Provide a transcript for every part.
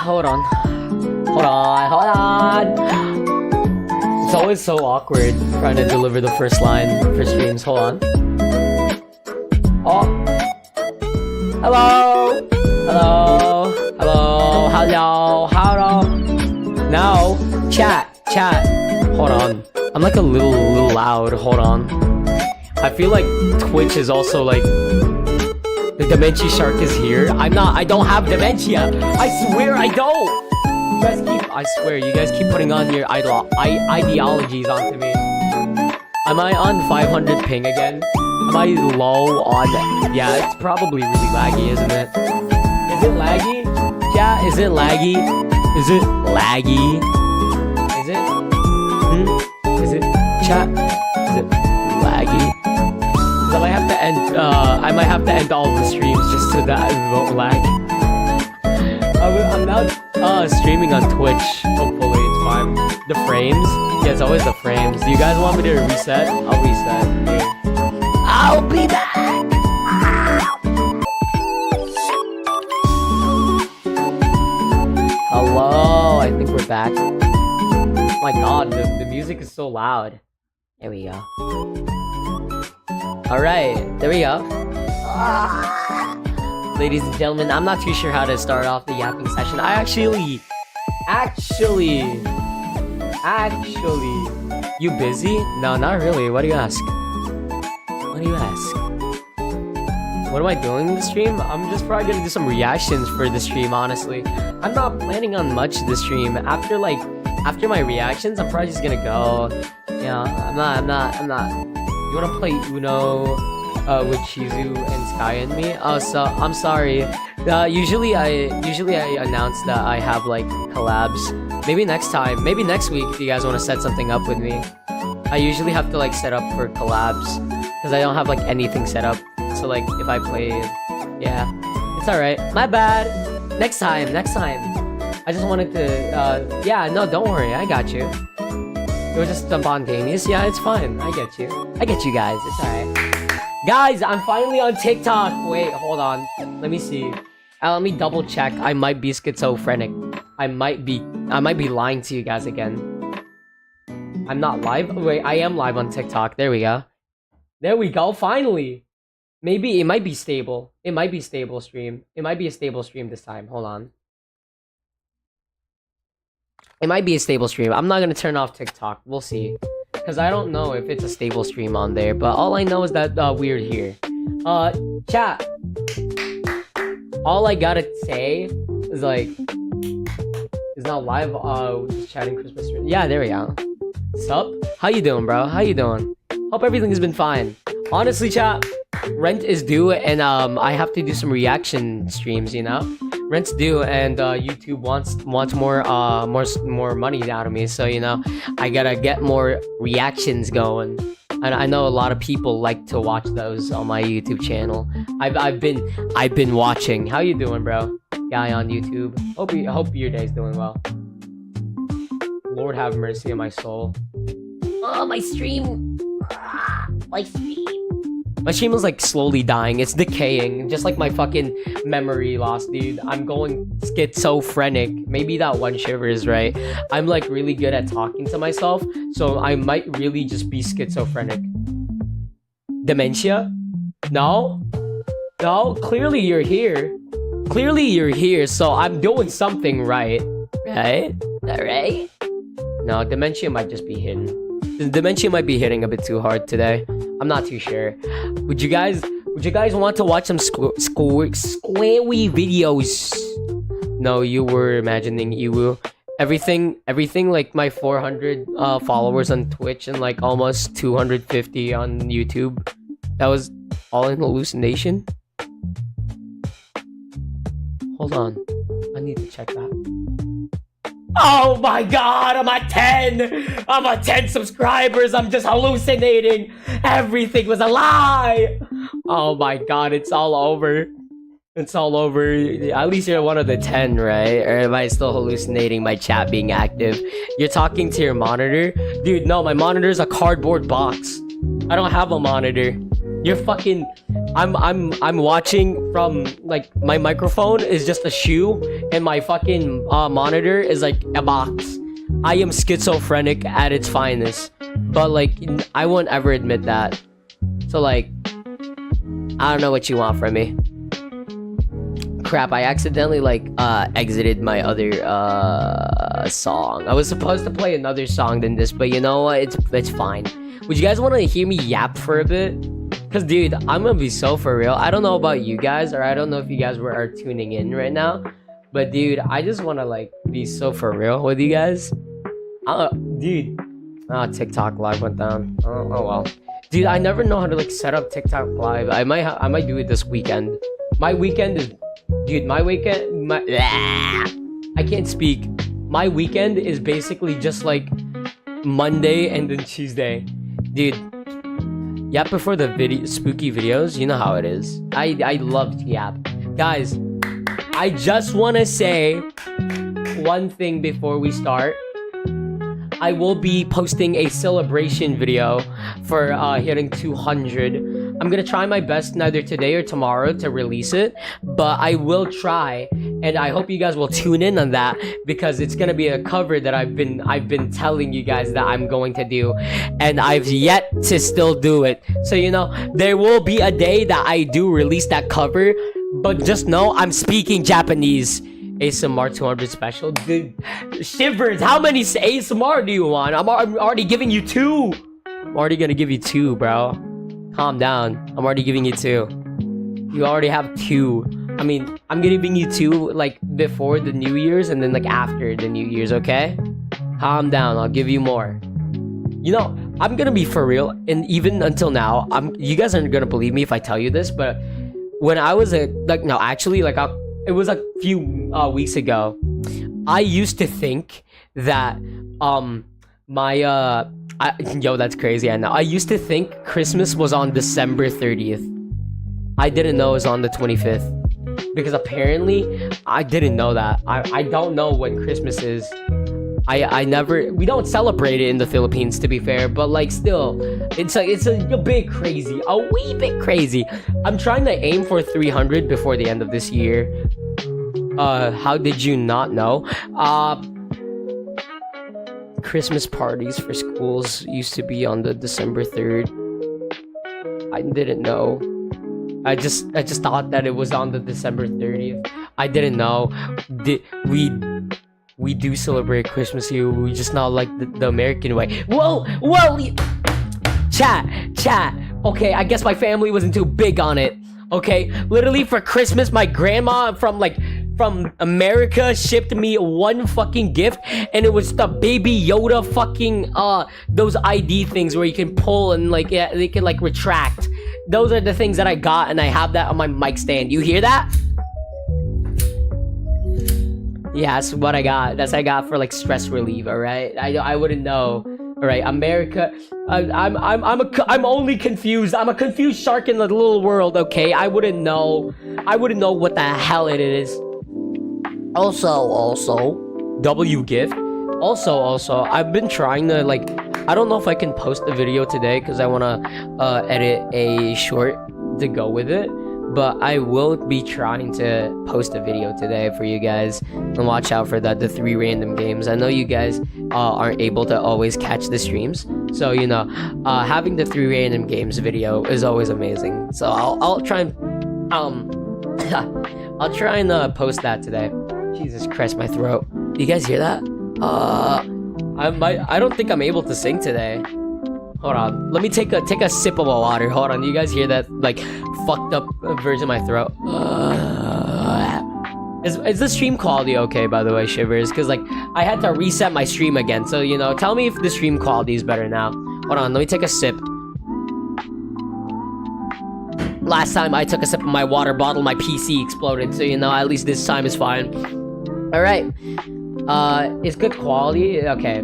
Hold on. Hold on. Hold on. It's always so awkward trying to deliver the first line for streams. Hold on. Oh. Hello. Hello. Hello. Hello. Hello. No. Chat. Hold on. I'm like a little loud. Hold on. I feel like Twitch is also like the dementia shark is here. I don't have dementia. I swear I don't. I swear, you guys keep putting on your ideologies onto me. Am I on 500 ping again? Am I low on? Yeah, it's probably really laggy, isn't it? Is it laggy? Yeah, is it laggy? Is it laggy? Is it? Is it chat? Is it laggy? I might have to end. I might have to end all the streams just so that it won't lag. I'm now streaming on Twitch. Hopefully it's fine. The frames? Yeah, it's always the frames. Do you guys want me to reset? I'll reset. Here. I'll be back! Hello, I think we're back. Oh my god, the music is so loud. There we go. Alright, there we go. Ladies and gentlemen, I'm not too sure how to start off the yapping session. I actually, you busy? No, not really. What do you ask? What do you ask? What am I doing in the stream? I'm just probably gonna do some reactions for the stream, honestly. I'm not planning on much this stream. After my reactions, I'm probably just gonna go. Yeah, I'm not. You wanna play Uno with Chiezuu and Sky and me? Oh, so I'm sorry. Usually I announce that I have like collabs. Maybe next time, maybe next week if you guys want to set something up with me. I usually have to like set up for collabs because I don't have like anything set up. So like if I play, yeah, it's alright. My bad. Next time. I just wanted to, yeah, no, don't worry. I got you. It was just spontaneous. Yeah, it's fine. I get you guys. It's alright. Guys, I'm finally on TikTok. Wait, hold on. Let me see. Let me double check. I might be schizophrenic. I might be lying to you guys again. I'm not live. Wait, I am live on TikTok. There we go. Finally. Maybe it might be stable. It might be stable stream. It might be a stable stream this time. Hold on. It might be a stable stream. I'm not gonna turn off TikTok. We'll see. Because I don't know if it's a stable stream on there. But all I know is that we're here. Chat. All I gotta say is like... Is now live, just chatting Christmas stream. Yeah, there we go. Sup? How you doing, bro? How you doing? Hope everything has been fine. Honestly, chat, rent is due and I have to do some reaction streams, you know? Rent's due and YouTube wants more money out of me, so you know, I gotta get more reactions going. And I know a lot of people like to watch those on my YouTube channel. I've been watching. How you doing, bro? Guy on YouTube. Hope your day's doing well. Lord have mercy on my soul. Oh, my stream. My stream is like slowly dying. It's decaying. Just like my fucking memory loss, dude. I'm going schizophrenic. Maybe that one shiver is right. I'm like really good at talking to myself. So I might really just be schizophrenic. Dementia? No? No? Clearly you're here. So I'm doing something right. Right? Alright? No, dementia might just be hidden. The dementia might be hitting a bit too hard today. I'm not too sure. Would you guys want to watch some squawy videos? No, you were imagining Iwu. Everything like my 400 followers on Twitch and like almost 250 on YouTube. That was all in hallucination? Hold on. I need to check that. Oh my god, I'm at 10! I'm at 10 subscribers, I'm just hallucinating! Everything was a lie! Oh my god, it's all over. It's all over. At least you're one of the 10, right? Or am I still hallucinating my chat being active? You're talking to your monitor? Dude, no, my monitor's a cardboard box. I don't have a monitor. You're fucking. I'm watching from like my microphone is just a shoe, and my fucking monitor is like a box. I am schizophrenic at its finest, but like I won't ever admit that. So like, I don't know what you want from me. Crap! I accidentally like exited my other song. I was supposed to play another song than this, but you know what? It's fine. Would you guys want to hear me yap for a bit? Cause dude, I'm gonna be so for real. I don't know about you guys, or I don't know if you guys are tuning in right now, but dude, I just want to like be so for real with you guys. Dude, TikTok live went down. Oh well, dude, I never know how to like set up TikTok live. I might do it this weekend. My weekend is, dude, I can't speak. My weekend is basically just like Monday and then Tuesday, dude. Yap before the spooky videos, you know how it is. I love to yap. Guys, I just want to say one thing before we start. I will be posting a celebration video for hitting 200. I'm gonna try my best neither today or tomorrow to release it, but I will try, and I hope you guys will tune in on that because it's gonna be a cover that I've been telling you guys that I'm going to do, and I've yet to still do it. So you know, there will be a day that I do release that cover, but just know I'm speaking Japanese. ASMR 200 special, dude. Shivers, how many ASMR do you want? I'm already giving you 2. I'm already gonna give you 2, bro. Calm down. I'm already giving you 2. You already have 2. I mean, I'm giving you 2 like before the New Year's and then like after the New Year's, okay? Calm down. I'll give you more. You know, I'm gonna be for real, and even until now, you guys aren't gonna believe me if I tell you this, but when I was it was a few weeks ago, I used to think that that's crazy. I know. I used to think Christmas was on December 30th. I didn't know it was on the 25th because apparently I didn't know that. I don't know when Christmas is. We don't celebrate it in the Philippines, to be fair, but like still, it's a bit crazy, a wee bit crazy. I'm trying to aim for 300 before the end of this year. How did you not know? Christmas parties for schools used to be on the December 3rd. I didn't know. I just thought that it was on the December 30th. I didn't know. We do celebrate Christmas here. We just not like the American way. Whoa! Chat. Okay, I guess my family wasn't too big on it. Okay, literally for Christmas, my grandma from America shipped me one fucking gift, and it was the Baby Yoda fucking those ID things where you can pull and like they can like retract. Those are the things that I got, and I have that on my mic stand. You hear that? Yeah, that's what I got. That's what I got for like stress relief. All right, I wouldn't know. All right, America. I'm only confused. I'm a confused shark in the little world. Okay, I wouldn't know. I wouldn't know what the hell it is. Also, W gift. Also, I've been trying to like. I don't know if I can post a video today because I want to edit a short to go with it. But I will be trying to post a video today for you guys, and watch out for that. The 3 random games. I know you guys aren't able to always catch the streams, so you know, having the 3 random games video is always amazing. So I'll try and I'll try and post that today. Jesus Christ, my throat. Do you guys hear that? I don't think I'm able to sing today. Hold on. Let me take a sip of water. Hold on. Do you guys hear that like fucked up version of my throat? Is the stream quality okay, by the way, Shivers? Because like I had to reset my stream again. So you know, tell me if the stream quality is better now. Hold on. Let me take a sip. Last time I took a sip of my water bottle, my PC exploded. So you know, at least this time is fine. All right. It's good quality. Okay.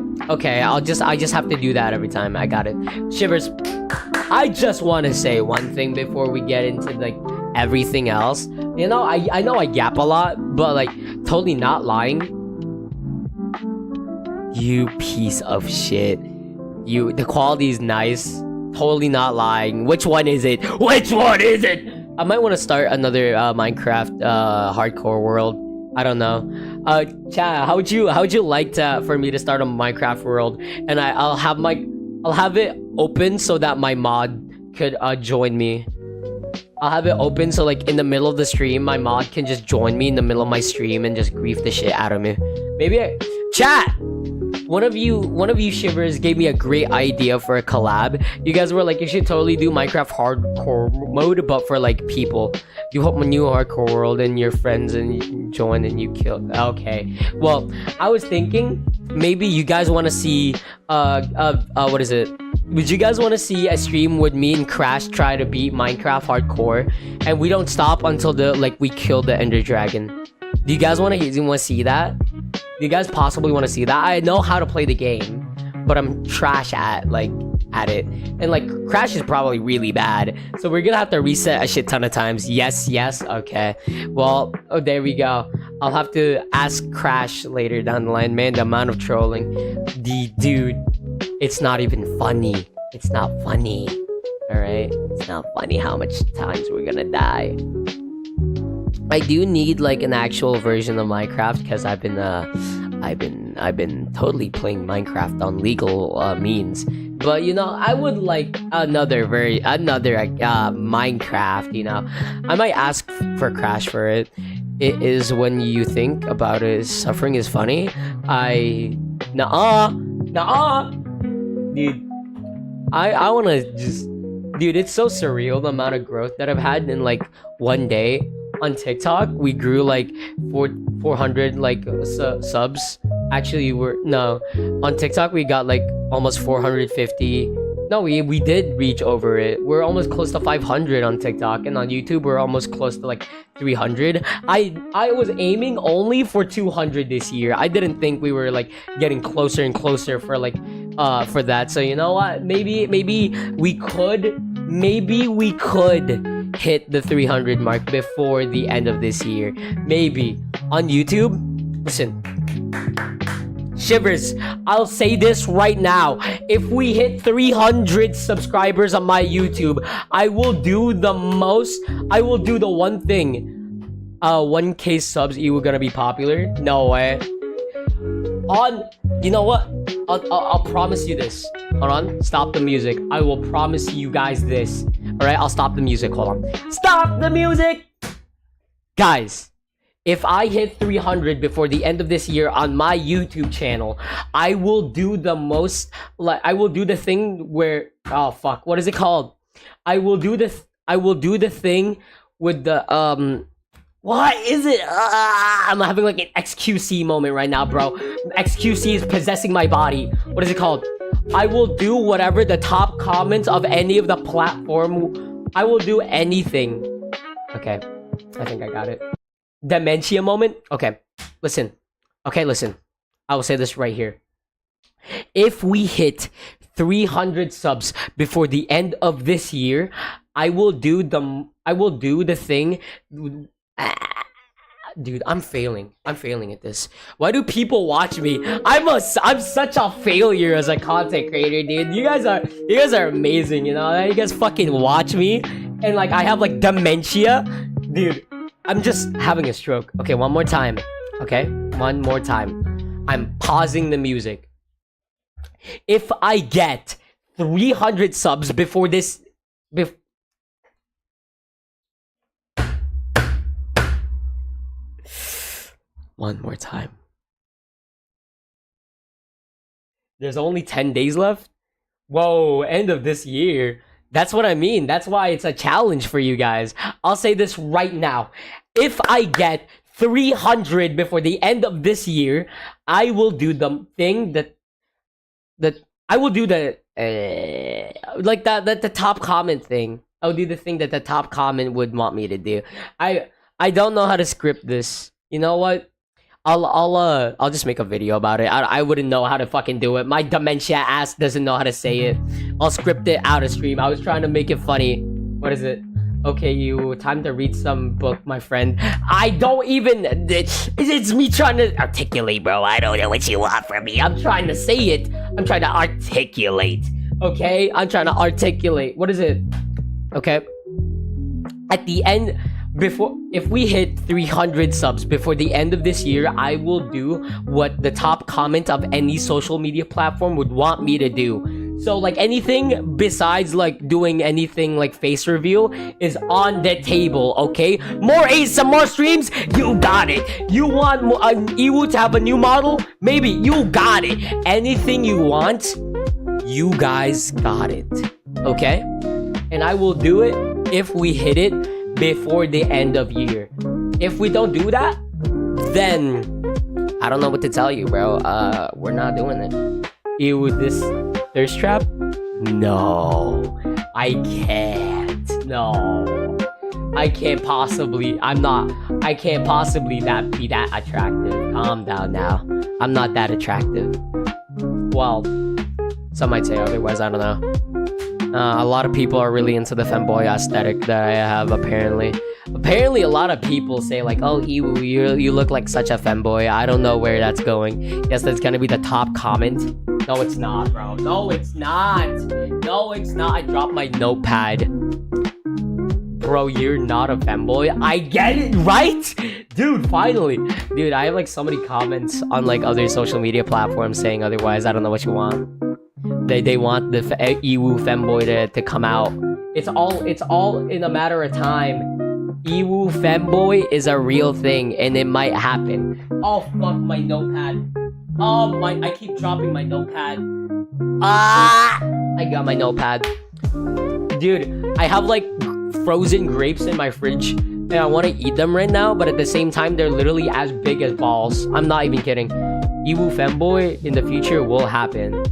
I just have to do that every time. I got it. Shivers. I just want to say one thing before we get into like everything else. You know, I know I yap a lot, but like totally not lying. You piece of shit. The quality is nice. totally not lying. Which one is it? Which one is it? I might want to start another Minecraft hardcore world. I don't know. Chat, how would you like for me to start a Minecraft world? And I'll have it open so that my mod could join me. I'll have it open so like in the middle of the stream, my mod can just join me in the middle of my stream and just grief the shit out of me. Chat! One of you shivers gave me a great idea for a collab. You guys were like, you should totally do Minecraft hardcore mode, but for like people. You hope a new hardcore world and your friends and you join and you kill. Okay. Well, I was thinking maybe you guys want to see what is it? Would you guys want to see a stream with me and Crash try to beat Minecraft hardcore, and we don't stop until we kill the Ender Dragon? Do you guys want to see that? Do you guys possibly want to see that? I know how to play the game, but I'm trash at it, and like Crash is probably really bad, so we're gonna have to reset a shit ton of times. Yes, okay. Well, there we go. I'll have to ask Crash later down the line. Man, the amount of trolling, dude, it's not even funny. It's not funny. All right, it's not funny how much times we're gonna die. I do need like an actual version of Minecraft because I've been totally playing Minecraft on legal means. But you know, I would like another Minecraft. You know, I might ask for Crash for it. It is when you think about it, suffering is funny. Nuh-uh. Dude, I wanna just, dude, it's so surreal the amount of growth that I've had in like one day. On TikTok, we grew like 400 like subs. Actually, on TikTok we got like almost 450. No, we did reach over it. We're almost close to 500 on TikTok, and on YouTube we're almost close to like 300. I was aiming only for 200 this year. I didn't think we were like getting closer and closer for like for that. So you know what? Maybe we could hit the 300 mark before the end of this year. Maybe on YouTube. Listen, shivers, I'll say this right now. If we hit 300 subscribers on my YouTube, I will do the one thing. 1K subs, you were gonna be popular? No way. You know what? I'll promise you this. Hold on, stop the music. I will promise you guys this. Alright, I'll stop the music. Hold on. Stop the music! Guys, if I hit 300 before the end of this year on my YouTube channel, I will do the thing where, oh fuck, what is it called? I will do the thing with the what is it? I'm having like an XQC moment right now, bro. XQC is possessing my body. What is it called? I will do whatever the top comments of any of the platform. I will do anything. Okay, I think I got it. Dementia moment? Okay, listen. I will say this right here. If we hit 300 subs before the end of this year, I will do the thing. Dude, I'm failing at this. Why do people watch me? I'm such a failure as a content creator, dude. You guys are amazing, you know? You guys fucking watch me and like I have like dementia. Dude, I'm just having a stroke. Okay, one more time. Okay? One more time. I'm pausing the music. If I get 300 subs before this one more time. There's only 10 days left? Whoa, end of this year. That's what I mean. That's why it's a challenge for you guys. I'll say this right now. If I get 300 before the end of this year, I will do the thing that I will do the like the top comment thing. I'll do the thing that the top comment would want me to do. I don't know how to script this. You know what? I'll just make a video about it. I wouldn't know how to fucking do it. My dementia ass doesn't know how to say it. I'll script it out of stream. I was trying to make it funny. What is it? Okay, you time to read some book, my friend. I don't even. It's me trying to articulate, bro. I don't know what you want from me. I'm trying to say it. I'm trying to articulate. Okay, I'm trying to articulate. What is it? Okay. At the end, if we hit 300 subs before the end of this year, I will do what the top comment of any social media platform would want me to do. So like anything besides like doing anything like face reveal is on the table, okay? More ASMR streams, you got it. You want Chiezuu to have a new model? Maybe, you got it. Anything you want, you guys got it, okay? And I will do it if we hit it before the end of year. If we don't do that, then I don't know what to tell you, bro. We're not doing it. This thirst trap? No, I can't. No, I can't possibly. I can't possibly be that attractive. Calm down now. I'm not that attractive. Well, some might say otherwise. I don't know. A lot of people are really into the femboy aesthetic that I have, apparently. Apparently, a lot of people say, like, oh, Chiezuu, you look like such a femboy. I don't know where that's going. Guess that's gonna be the top comment. No, it's not, bro. No, it's not. No, it's not. I dropped my notepad. Bro, you're not a femboy. I get it, right? Dude, finally. Dude, I have, like, so many comments on, like, other social media platforms saying otherwise. I don't know what you want. They want the Chiezuu femboy to come out. It's all in a matter of time. Chiezuu femboy is a real thing, and it might happen. Oh fuck, my notepad. Oh my, I keep dropping my notepad. I got my notepad. Dude, I have like frozen grapes in my fridge, and I want to eat them right now, but at the same time, they're literally as big as balls. I'm not even kidding. Chiezuu femboy in the future will happen.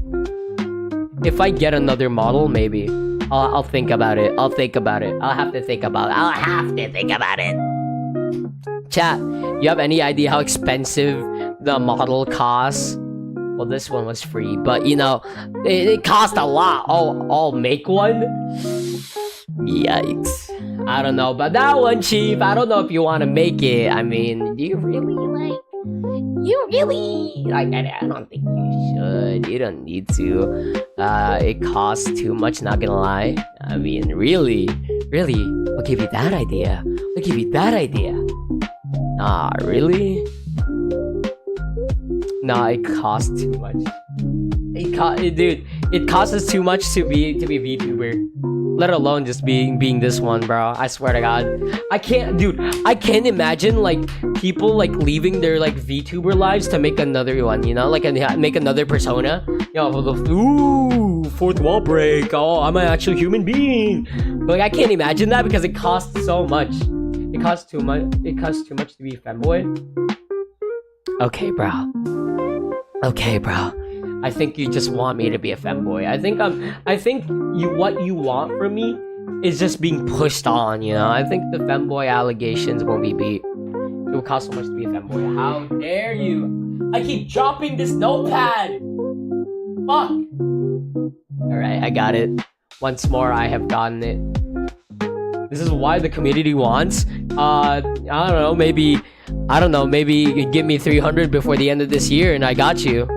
If I get another model, maybe. I'll think about it. I'll think about it. I'll have to think about it. Chat, you have any idea how expensive the model costs? Well, this one was free, but you know, it cost a lot. Oh, I'll make one? Yikes. I don't know, but that one, Chief, I don't know if you want to make it. I mean, do you really like... I don't think you should. You don't need to. It costs too much, not gonna lie. I mean, really, I'll give you that idea. Nah, really? Nah, it costs too much. Dude, it costs us too much to be VTuber. Let alone just being this one, bro. I swear to God. I can't imagine like people like leaving their like VTuber lives to make another one, you know? Like make another persona. You know, ooh, fourth wall break. Oh, I'm an actual human being. But like I can't imagine that because it costs so much. It costs too much to be a femboy. Okay, bro. I think you just want me to be a femboy. I think what you want from me is just being pushed on, you know? I think the femboy allegations won't be beat. It will cost so much to be a femboy. How dare you? I keep dropping this notepad! Fuck! Alright, I got it. Once more, I have gotten it. This is why the community wants. I don't know, maybe you give me 300 before the end of this year and I got you.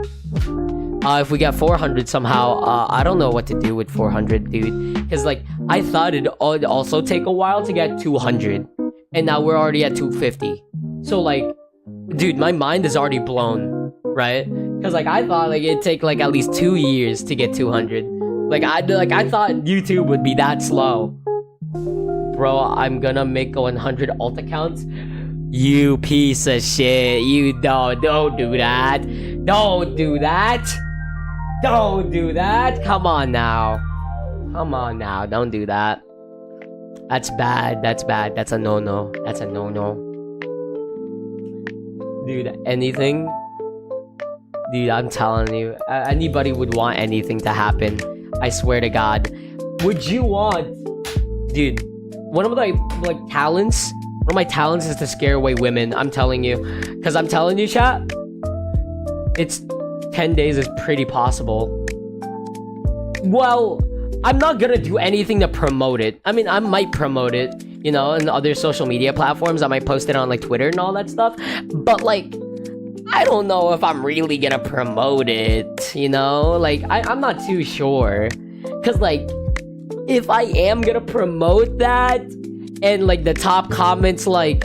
If we get 400 somehow, I don't know what to do with 400, dude. Because, like, I thought it'd also take a while to get 200. And now we're already at 250. So, like, dude, my mind is already blown, right? Because, like, I thought, like, it'd take, like, at least 2 years to get 200. I thought YouTube would be that slow. Bro, I'm gonna make 100 alt accounts. You piece of shit. You don't do that. Don't do that. Don't do that. Come on now. Don't do that. That's bad. That's a no-no. Dude, anything? Dude, I'm telling you. Anybody would want anything to happen. I swear to God. Would you want... Dude, one of my talents... One of my talents is to scare away women. I'm telling you. Because I'm telling you, chat... It's 10 days is pretty possible. Well, I'm not gonna do anything to promote it. I mean, I might promote it, you know, in other social media platforms. I might post it on like Twitter and all that stuff. But like, I don't know if I'm really gonna promote it, you know? Like, I'm not too sure. Cause like, if I am gonna promote that, and like the top comments like,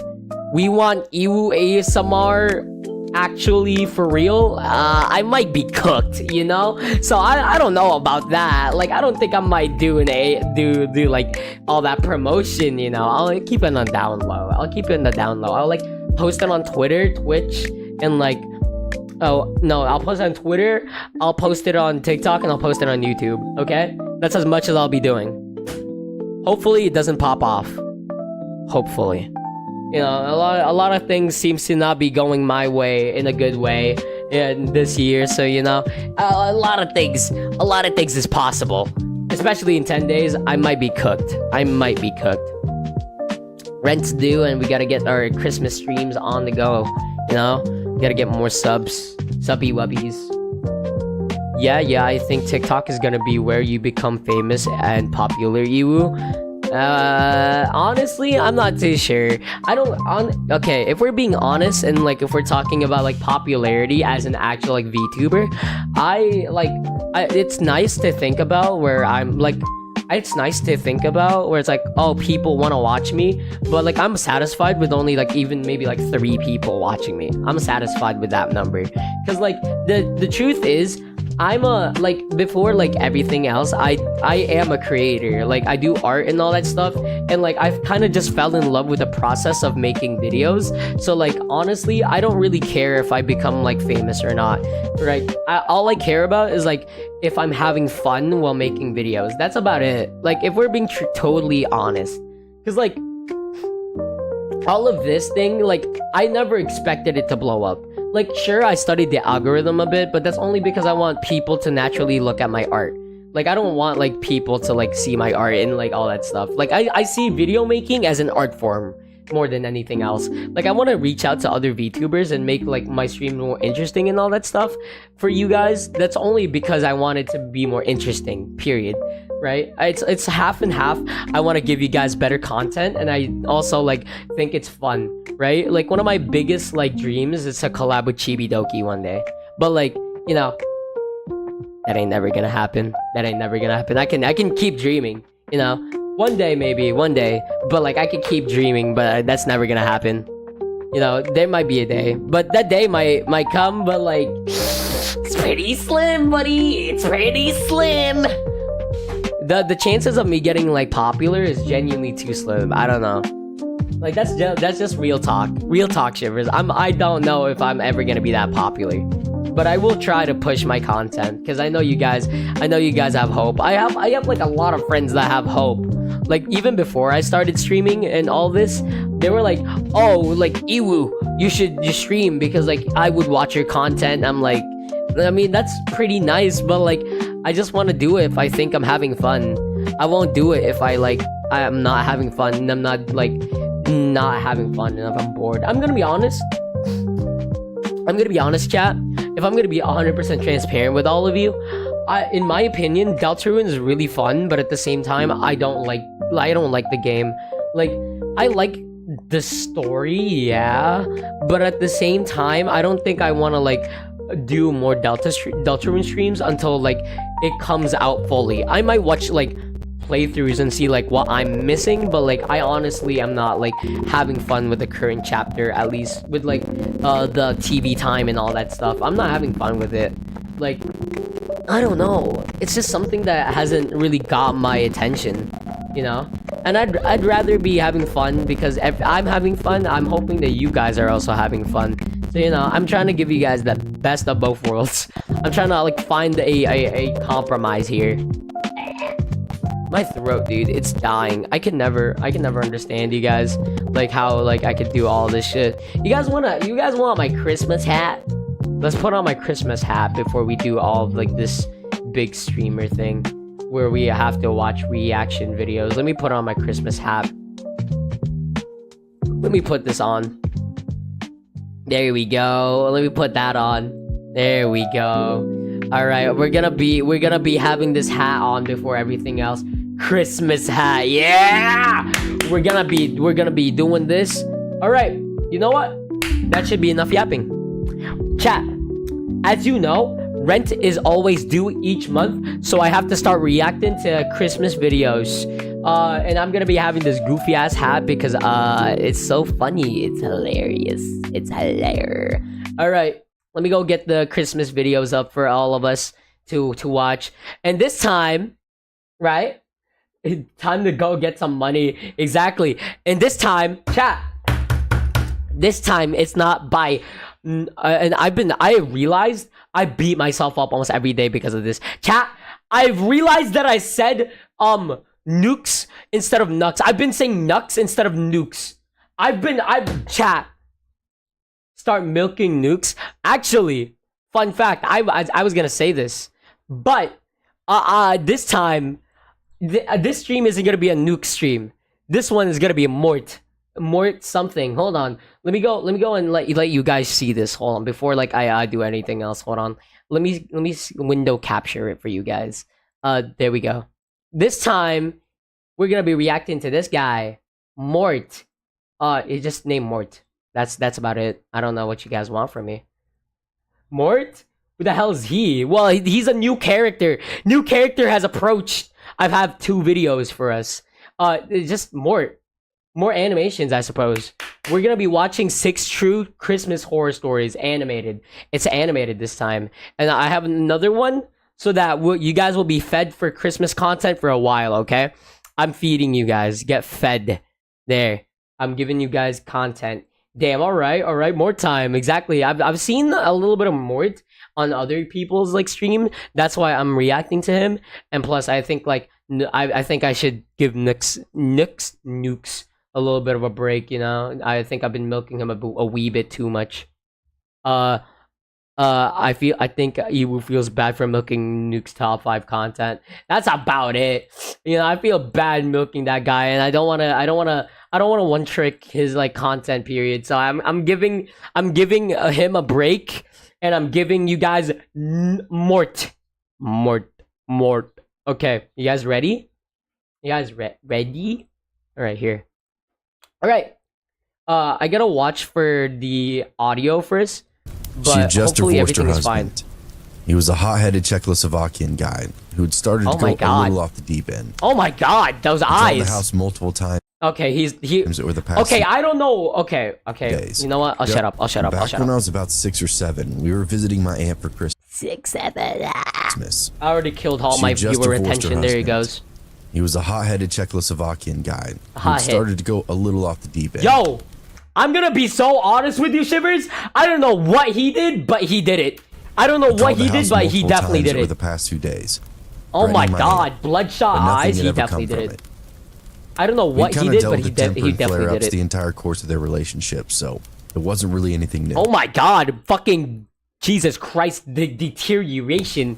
we want Chiezuu ASMR actually for real, I might be cooked, you know. So I don't know about that. Like, I don't think I might do like all that promotion, you know. I'll keep it on down low. I'll like post it on Twitter, Twitch, and like, oh no, I'll post it on Twitter, I'll post it on TikTok, and I'll post it on YouTube. Okay, that's as much as I'll be doing. Hopefully it doesn't pop off. Hopefully. You know, a lot of things seems to not be going my way in a good way in this year. So, you know, a lot of things is possible. Especially in 10 days, I might be cooked. Rent's due, and we gotta get our Christmas streams on the go. You know, we gotta get more subby wubbies. Yeah, I think TikTok is gonna be where you become famous and popular, Chiezuu. Honestly, I'm not too sure. Okay, if we're being honest, and like if we're talking about like popularity as an actual like VTuber, it's nice to think about where it's like, oh, people want to watch me, but like I'm satisfied with only like even maybe like 3 people watching me. I'm satisfied with that number, because like the truth is, before like everything else, I am a creator. Like, I do art and all that stuff, and like I've kind of just fell in love with the process of making videos. So like, honestly, I don't really care if I become like famous or not, right? All I care about is like if I'm having fun while making videos. That's about it. Like, if we're being totally honest, because like all of this thing, like I never expected it to blow up. Like, sure, I studied the algorithm a bit, but that's only because I want people to naturally look at my art. Like, I don't want like people to like see my art and like all that stuff. Like, I see video making as an art form more than anything else. Like, I want to reach out to other VTubers and make like my stream more interesting and all that stuff for you guys. That's only because I want it to be more interesting, period. Right? It's half and half. I want to give you guys better content, and I also like think it's fun, right? Like, one of my biggest like dreams is to collab with Chibidoki one day, but like, you know, that ain't never gonna happen. I can keep dreaming, you know, one day, but like I can keep dreaming, but that's never gonna happen. You know, there might be a day, but that day might come, but like, it's pretty slim, buddy. It's pretty slim. The chances of me getting like popular is genuinely too slim. I don't know. Like, that's just real talk, shivers. I don't know if I'm ever gonna be that popular, but I will try to push my content, because I know you guys have hope. I have like a lot of friends that have hope. Like, even before I started streaming and all this, they were like, oh, like, Chiezuu, you should stream, because like I would watch your content. I'm like, I mean, that's pretty nice, but like, I just want to do it if I think I'm having fun. I won't do it if I'm not having fun, and I'm not having fun, and if I'm bored. I'm gonna be honest, chat. If I'm gonna be 100% transparent with all of you, in my opinion, Deltarune is really fun, but at the same time, I don't like the game. Like, I like the story, yeah, but at the same time, I don't think I want to like do more Deltarune streams until like it comes out fully. I might watch like playthroughs and see like what I'm missing, but like I honestly am not like having fun with the current chapter, at least with like the TV time and all that stuff. I'm not having fun with it. Like, I don't know, it's just something that hasn't really got my attention, you know. And I'd rather be having fun, because if I'm having fun, I'm hoping that you guys are also having fun. So, you know, I'm trying to give you guys the best of both worlds. I'm trying to like find a compromise here. My throat, dude, it's dying. I can never understand you guys, like how like I could do all this shit. You guys want my Christmas hat? Let's put on my Christmas hat before we do all of like this big streamer thing where we have to watch reaction videos. Let me put on my Christmas hat. Let me put this on. There we go. Let me put that on. There we go. All right, we're gonna be having this hat on before everything else. Christmas hat, yeah. We're gonna be doing this. All right. You know what? That should be enough yapping. Chat. As you know, rent is always due each month, so I have to start reacting to Christmas videos. And I'm gonna be having this goofy ass hat because it's so funny. It's hilarious. It's hilarious. All right, let me go get the Christmas videos up for all of us to watch. And this time, right? It's time to go get some money. Exactly. And this time, chat. This time it's not by. And I realized I beat myself up almost every day because of this. Chat, I've realized that I said nukes instead of nuts. I've been saying nuts instead of nukes. I've chat. Start milking nukes. Actually, fun fact, I was gonna say this, but this time this stream isn't gonna be a nuke stream. This one is gonna be a mort something. Hold on, let me go and let you guys see this. Hold on, before like I do anything else. Hold on, let me window capture it for you guys. There we go. This time we're gonna be reacting to this guy, Mort. It's just named Mort. That's about it. I don't know what you guys want from me. Mort? Who the hell is he? Well, he's a new character. New character has approached. I've had 2 videos for us. It's just Mort. More animations, I suppose. We're gonna be watching 6 true Christmas horror stories animated. It's animated this time. And I have another one so that you guys will be fed for Christmas content for a while, okay? I'm feeding you guys. Get fed. There. I'm giving you guys content. Damn, alright, more time. Exactly. I've seen a little bit of Mort on other people's like stream. That's why I'm reacting to him. And plus, I think like I think I should give nukes a little bit of a break. You know, I think I've been milking him a wee bit too much. I think he feels bad for milking Nuke's top 5 content. That's about it. You know, I feel bad milking that guy, and I don't wanna one trick his like content period. So I'm giving him a break, and I'm giving you guys Mort. Okay, you guys ready? You guys ready? All right, here. All right. I gotta watch for the audio first. But hopefully everything is fine. He was a hot-headed Czechoslovakian guy who had started to go a little off the deep end. Oh my god, those eyes! The house multiple times. Okay, okay, I don't know. Okay. Days. You know what? I'll shut up. Back when I was about 6 or 7, we were visiting my aunt for Christmas. 6, 7. Christmas. I already killed all my viewer attention. There he goes. He was a hot-headed Czechoslovakian guy who had started to go a little off the deep end. Yo! I'm gonna be so honest with you, Shivers. I don't know what he did, but he did it. I don't know what he did, but he definitely did it. Over the past 2 days. Oh my god, bloodshot eyes. He definitely did it. I don't know what he did, but he definitely did it. The entire course of their relationship, so it wasn't really anything new. Oh my god, fucking Jesus Christ, the deterioration.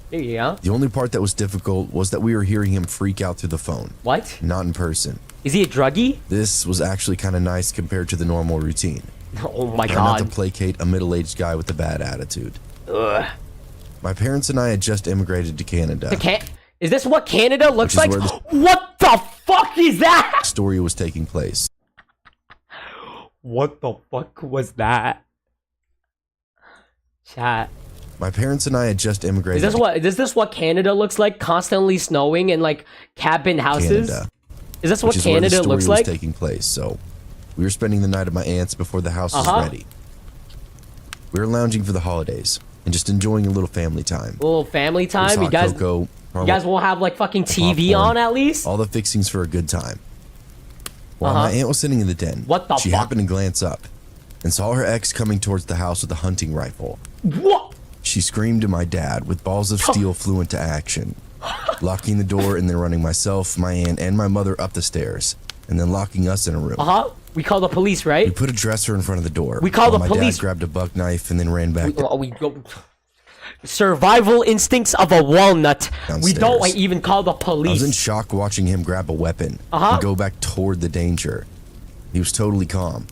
There you go. The only part that was difficult was that we were hearing him freak out through the phone. What? Not in person. Is he a druggie? This was actually kind of nice compared to the normal routine. Oh my god. Not to placate a middle-aged guy with a bad attitude. Ugh. My parents and I had just immigrated to Canada. Is this what Canada looks like? What the fuck is that? Story was taking place. What the fuck was that? Chat. My parents and I had just immigrated. Is this what Canada looks like? Constantly snowing and like cabin houses? Canada. Is this what Canada looks like? Taking place. So, we were spending the night at my aunt's before the house was ready. We were lounging for the holidays and just enjoying a little family time. A little family time. You guys won't have like fucking TV on at least. All the fixings for a good time. While my aunt was sitting in the den, she happened to glance up and saw her ex coming towards the house with a hunting rifle. What? She screamed to my dad with balls of steel flew into action. Locking the door and then running myself, my aunt, and my mother up the stairs, and then locking us in a room. We call the police, right? We put a dresser in front of the door. We call the police. My dad grabbed a buck knife and then ran back. Survival instincts of a walnut. Downstairs. We don't even call the police. I was in shock watching him grab a weapon and go back toward the danger. He was totally calm.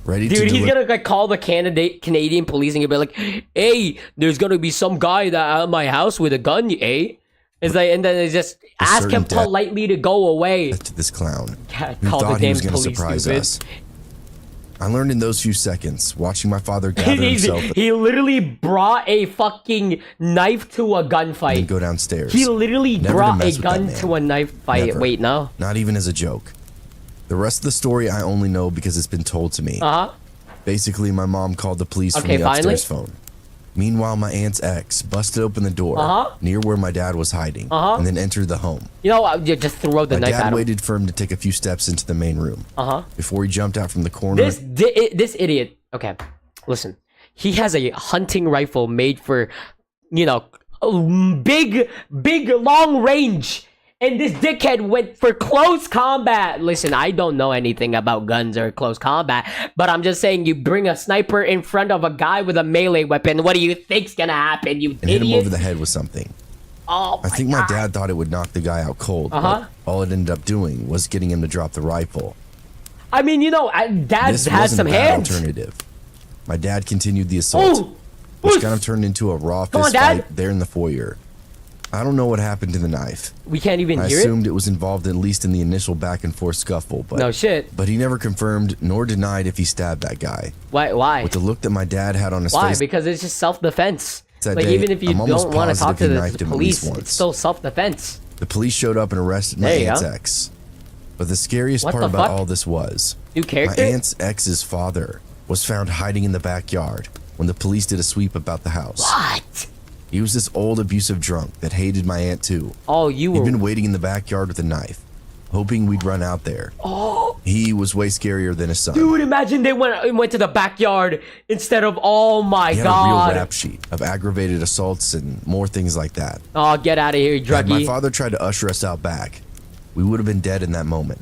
Ready Dude, he's gonna like call the Canadian police and he'll be like, "Hey, there's gonna be some guy that at my house with a gun, eh?" It's like, and then they just ask him politely to go away. To this clown, Call the damn police, stupid. I learned in those few seconds, watching my father gather himself He literally brought a fucking knife to a gunfight. and go downstairs. He literally Never to brought mess a with that gun man. to a knife fight. Never. Wait, no. Not even as a joke. The rest of the story I only know because it's been told to me. Uh-huh. Basically, my mom called the police from Okay, the finally. upstairs phone. Meanwhile, my aunt's ex busted open the door near where my dad was hiding and then entered the home. You know what? You just throw the My knife at dad him. waited for him to take a few steps into the main room before he jumped out from the corner. This idiot. Okay, listen. He has a hunting rifle made for, you know, big, long range. And this dickhead went for close combat. Listen, I don't know anything about guns or close combat, but I'm just saying, you bring a sniper in front of a guy with a melee weapon, what do you think's gonna happen, you and idiot? hit him over the head with something. Oh I think my dad thought it would knock the guy out cold, but all it ended up doing was getting him to drop the rifle. I mean, you know, Dad This has wasn't some a bad hands. alternative. My dad continued the assault, which kind of turned into a raw Come on, fist Dad. fight there in the foyer. I don't know what happened to the knife. We can't even I hear assumed it was involved at least in the initial back and forth scuffle, but No shit. But he never confirmed nor denied if he stabbed that guy. Why? With the look that my dad had on his Why? face Because it's just self-defense. that Like, day, even if you I'm almost don't want to talk to positive he the knifed him at police, least it's once. still self-defense. The police showed up and arrested my There you aunt's go. ex. But the scariest What part the about fuck? all this was New my character? aunt's ex's father was found hiding in the backyard when the police did a sweep about the house. What? He was this old abusive drunk that hated my aunt too. Oh, you He'd were... been waiting in the backyard with a knife, hoping we'd run out there. Oh, He was way scarier than his son. dude, imagine they went to the backyard instead of... Oh my He had a god. real rap sheet of aggravated assaults and more things like that. Oh, get out of here, Had my druggie. father tried to usher us out back, we would have been dead in that moment.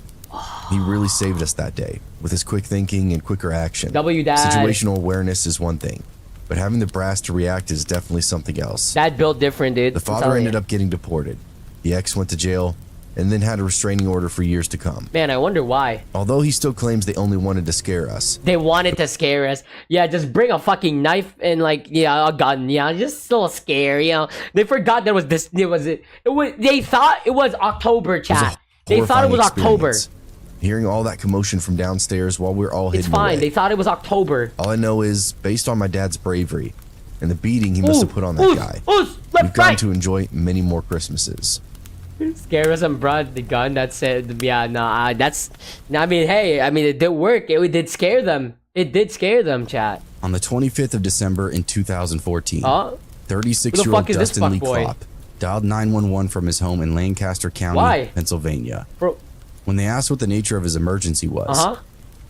He really saved us that day with his quick thinking and quicker action. W, Dad. Situational awareness is one thing, but having the brass to react is definitely something else. Dad built different, dude. The father ended up getting deported. The ex went to jail and then had a restraining order for years to come. Man, I wonder why. Although he still claims they only wanted to scare us. They wanted to scare us. Yeah, just bring a fucking knife and like, yeah, a gun. Yeah, just still scare, you know. They forgot there was this, they thought it was October, It was a chat. They thought it was horrifying October. experience. Hearing all that commotion from downstairs while we're all It's hidden fine. away. They thought it was October. All I know is, based on my dad's bravery and the beating he must have put on that guy, Left, we've gotten right. to enjoy many more Christmases. Scare us and brought the gun. That's it. Yeah, no, that's. I mean, hey, I mean, it did work. It did scare them. It did scare them, chat. On the 25th of December in 2014, Who the 36-year-old fuck is this Dustin Lee fuckboy? Klopp dialed 911 from his home in Lancaster County, Why? Pennsylvania. Bro, When they asked what the nature of his emergency was,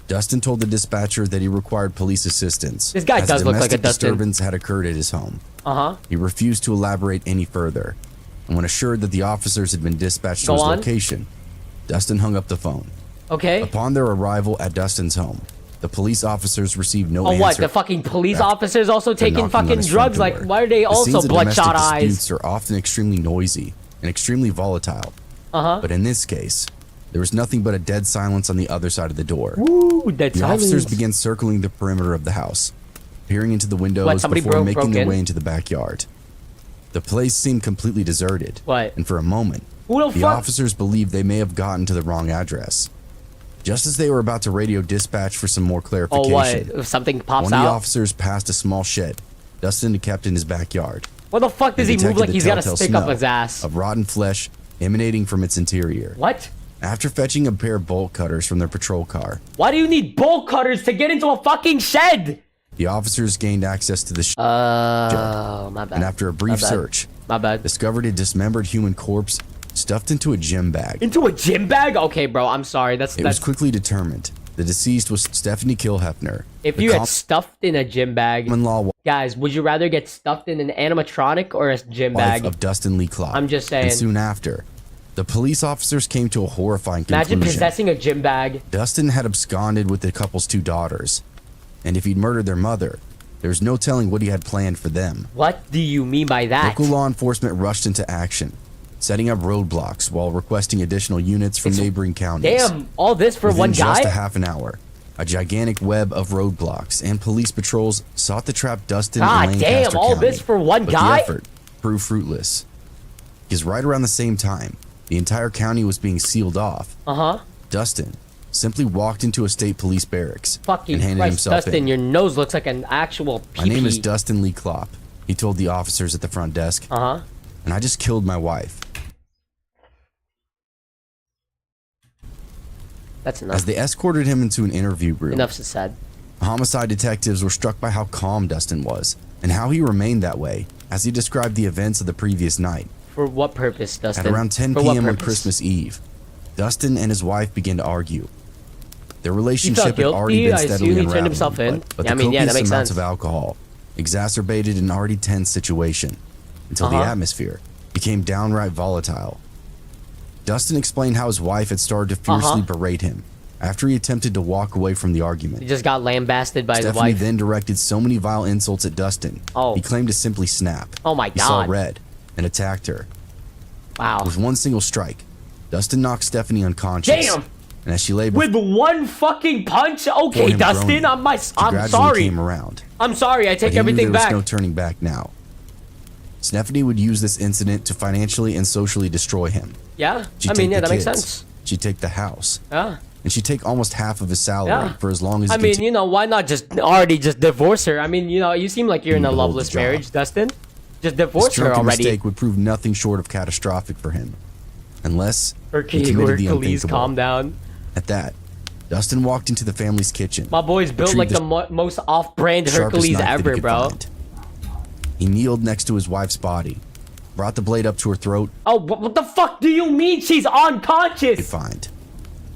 Dustin told the dispatcher that he required police assistance. This guy as does look like a domestic Dustin. disturbance had occurred at his home. Uh-huh. He refused to elaborate any further. And when assured that the officers had been dispatched to Go his on. location, Dustin hung up the phone. Okay. Upon their arrival at Dustin's home, the police officers received no Oh, answer. what? The fucking police officers also after taking knocking on fucking his front drugs? Like, door. why are they The also scenes of bloodshot domestic eyes? disputes are often extremely noisy and extremely volatile. But in this case, there was nothing but a dead silence on the other side of the door. Ooh, that The silence. officers began circling the perimeter of the house, peering into the windows What, somebody before making broke their in? way into the backyard. The place seemed completely deserted. What? And for a moment, Who the the fuck? officers believed they may have gotten to the wrong address. Just as they were about to radio dispatch for some more Oh, clarification, what? If something pops one of the out? officers passed a small shed Dustin kept in his backyard. What the fuck does They he move detected like the he's got a telltale stick up smell his ass? of rotten flesh emanating from its interior. What? After fetching a pair of bolt cutters from their patrol car, Why do you need bolt cutters to get into a fucking shed? the officers gained access to the shed, Oh, my bad. and after a brief bad. search, My bad. discovered a dismembered human corpse stuffed into a gym bag. Into a gym bag? Okay, bro, I'm sorry. It was That's quickly determined the deceased was Stephanie Kilhefner. if the you get stuffed in a gym bag, common law guys, would you rather get stuffed in an animatronic or a gym wife bag? of Dustin Lee Klopp. I'm just saying. And soon after, the police officers came to a horrifying Imagine conclusion. possessing a gym bag. Dustin had absconded with the couple's two daughters, and if he'd murdered their mother, there was no telling what he had planned for them. What do you mean by that? Local law enforcement rushed into action, setting up roadblocks while requesting additional units from neighboring counties. Damn, all this for Within one just guy? a half an hour, a gigantic web of roadblocks and police patrols sought to trap Dustin in God Lancaster damn, all County, this for one but guy? the effort proved fruitless. Because right around the same time, the entire county was being sealed off. Uh-huh. Dustin, simply walked into a state police barracks Fucking and handed Christ, himself Dustin, in. your nose looks like an actual pee-pee. My name is Dustin Lee Klopp, he told the officers at the front desk. Uh-huh. And I just killed my wife. That's enough. As they escorted him into an interview room, Enough's said. homicide detectives were struck by how calm Dustin was and how he remained that way as he described the events of the previous night. For what purpose, Dustin? At around 10 For what p.m. on purpose? Christmas Eve, Dustin and his wife began to argue. Their relationship had guilty? already been I assume steadily he turned unraveling, himself in. but Yeah, the I mean, yeah, that copious makes amounts sense. of alcohol exacerbated an already tense situation until the atmosphere became downright volatile. Dustin explained how his wife had started to fiercely berate him after he attempted to walk away from the argument. He just got lambasted by his Stephanie wife. then directed so many vile insults at Dustin, he claimed to simply snap. Oh my He saw God. red and attacked her. Wow. With one single strike, Dustin knocked Stephanie unconscious. Damn. And as she lay With one fucking punch? Okay, him Dustin, groaning, I'm gradually sorry. came around. I'm sorry, I But take he knew everything there back. was no turning back now. Stephanie would use this incident to financially and socially destroy him. Yeah? She'd I mean, take yeah, the that makes kids. sense. She'd take the house. Yeah. And she'd take almost half of his salary Yeah. for as long as I he mean, you know, why not just divorce her? I mean, you know, you seem like you're in a to hold the loveless job. marriage, Dustin. Just This divorce her drunken already. mistake would prove nothing short of catastrophic for him. Unless he Hercules, committed the Hercules, unthinkable. calm down. At that, Dustin walked into the family's kitchen. My boy's built like retrieved the most off-brand sharpest Hercules knife that he ever, could bro. find. He kneeled next to his wife's body, brought the blade up to her throat. Oh, what the fuck do you mean she's unconscious? Find.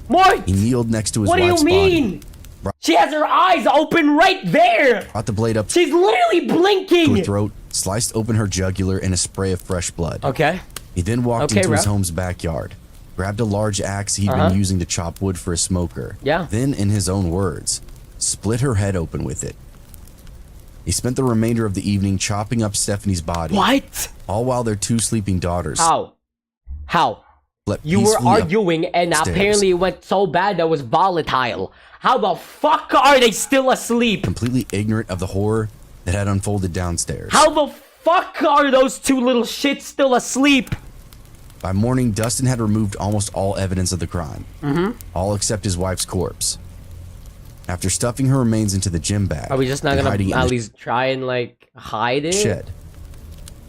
What? He kneeled next to his What do wife's you mean? body. She has her eyes open right there. Brought the blade up to She's literally her blinking. throat, sliced open her jugular in a spray of fresh blood. Okay. He then walked Okay, into his bro. home's backyard, grabbed a large axe he'd been using to chop wood for a smoker. Yeah. Then, in his own words, split her head open with it. He spent the remainder of the evening chopping up Stephanie's body. What? All while their two sleeping daughters How? How? slept You were peacefully arguing and upstairs. apparently it went so bad that it was volatile. How the fuck are they still asleep? completely ignorant of the horror that had unfolded downstairs. How the fuck are those two little shits still asleep? By morning, Dustin had removed almost all evidence of the crime, all except his wife's corpse. After stuffing her remains into the gym bag, Are we just not and hiding gonna it in at the least try and like hide it? shed,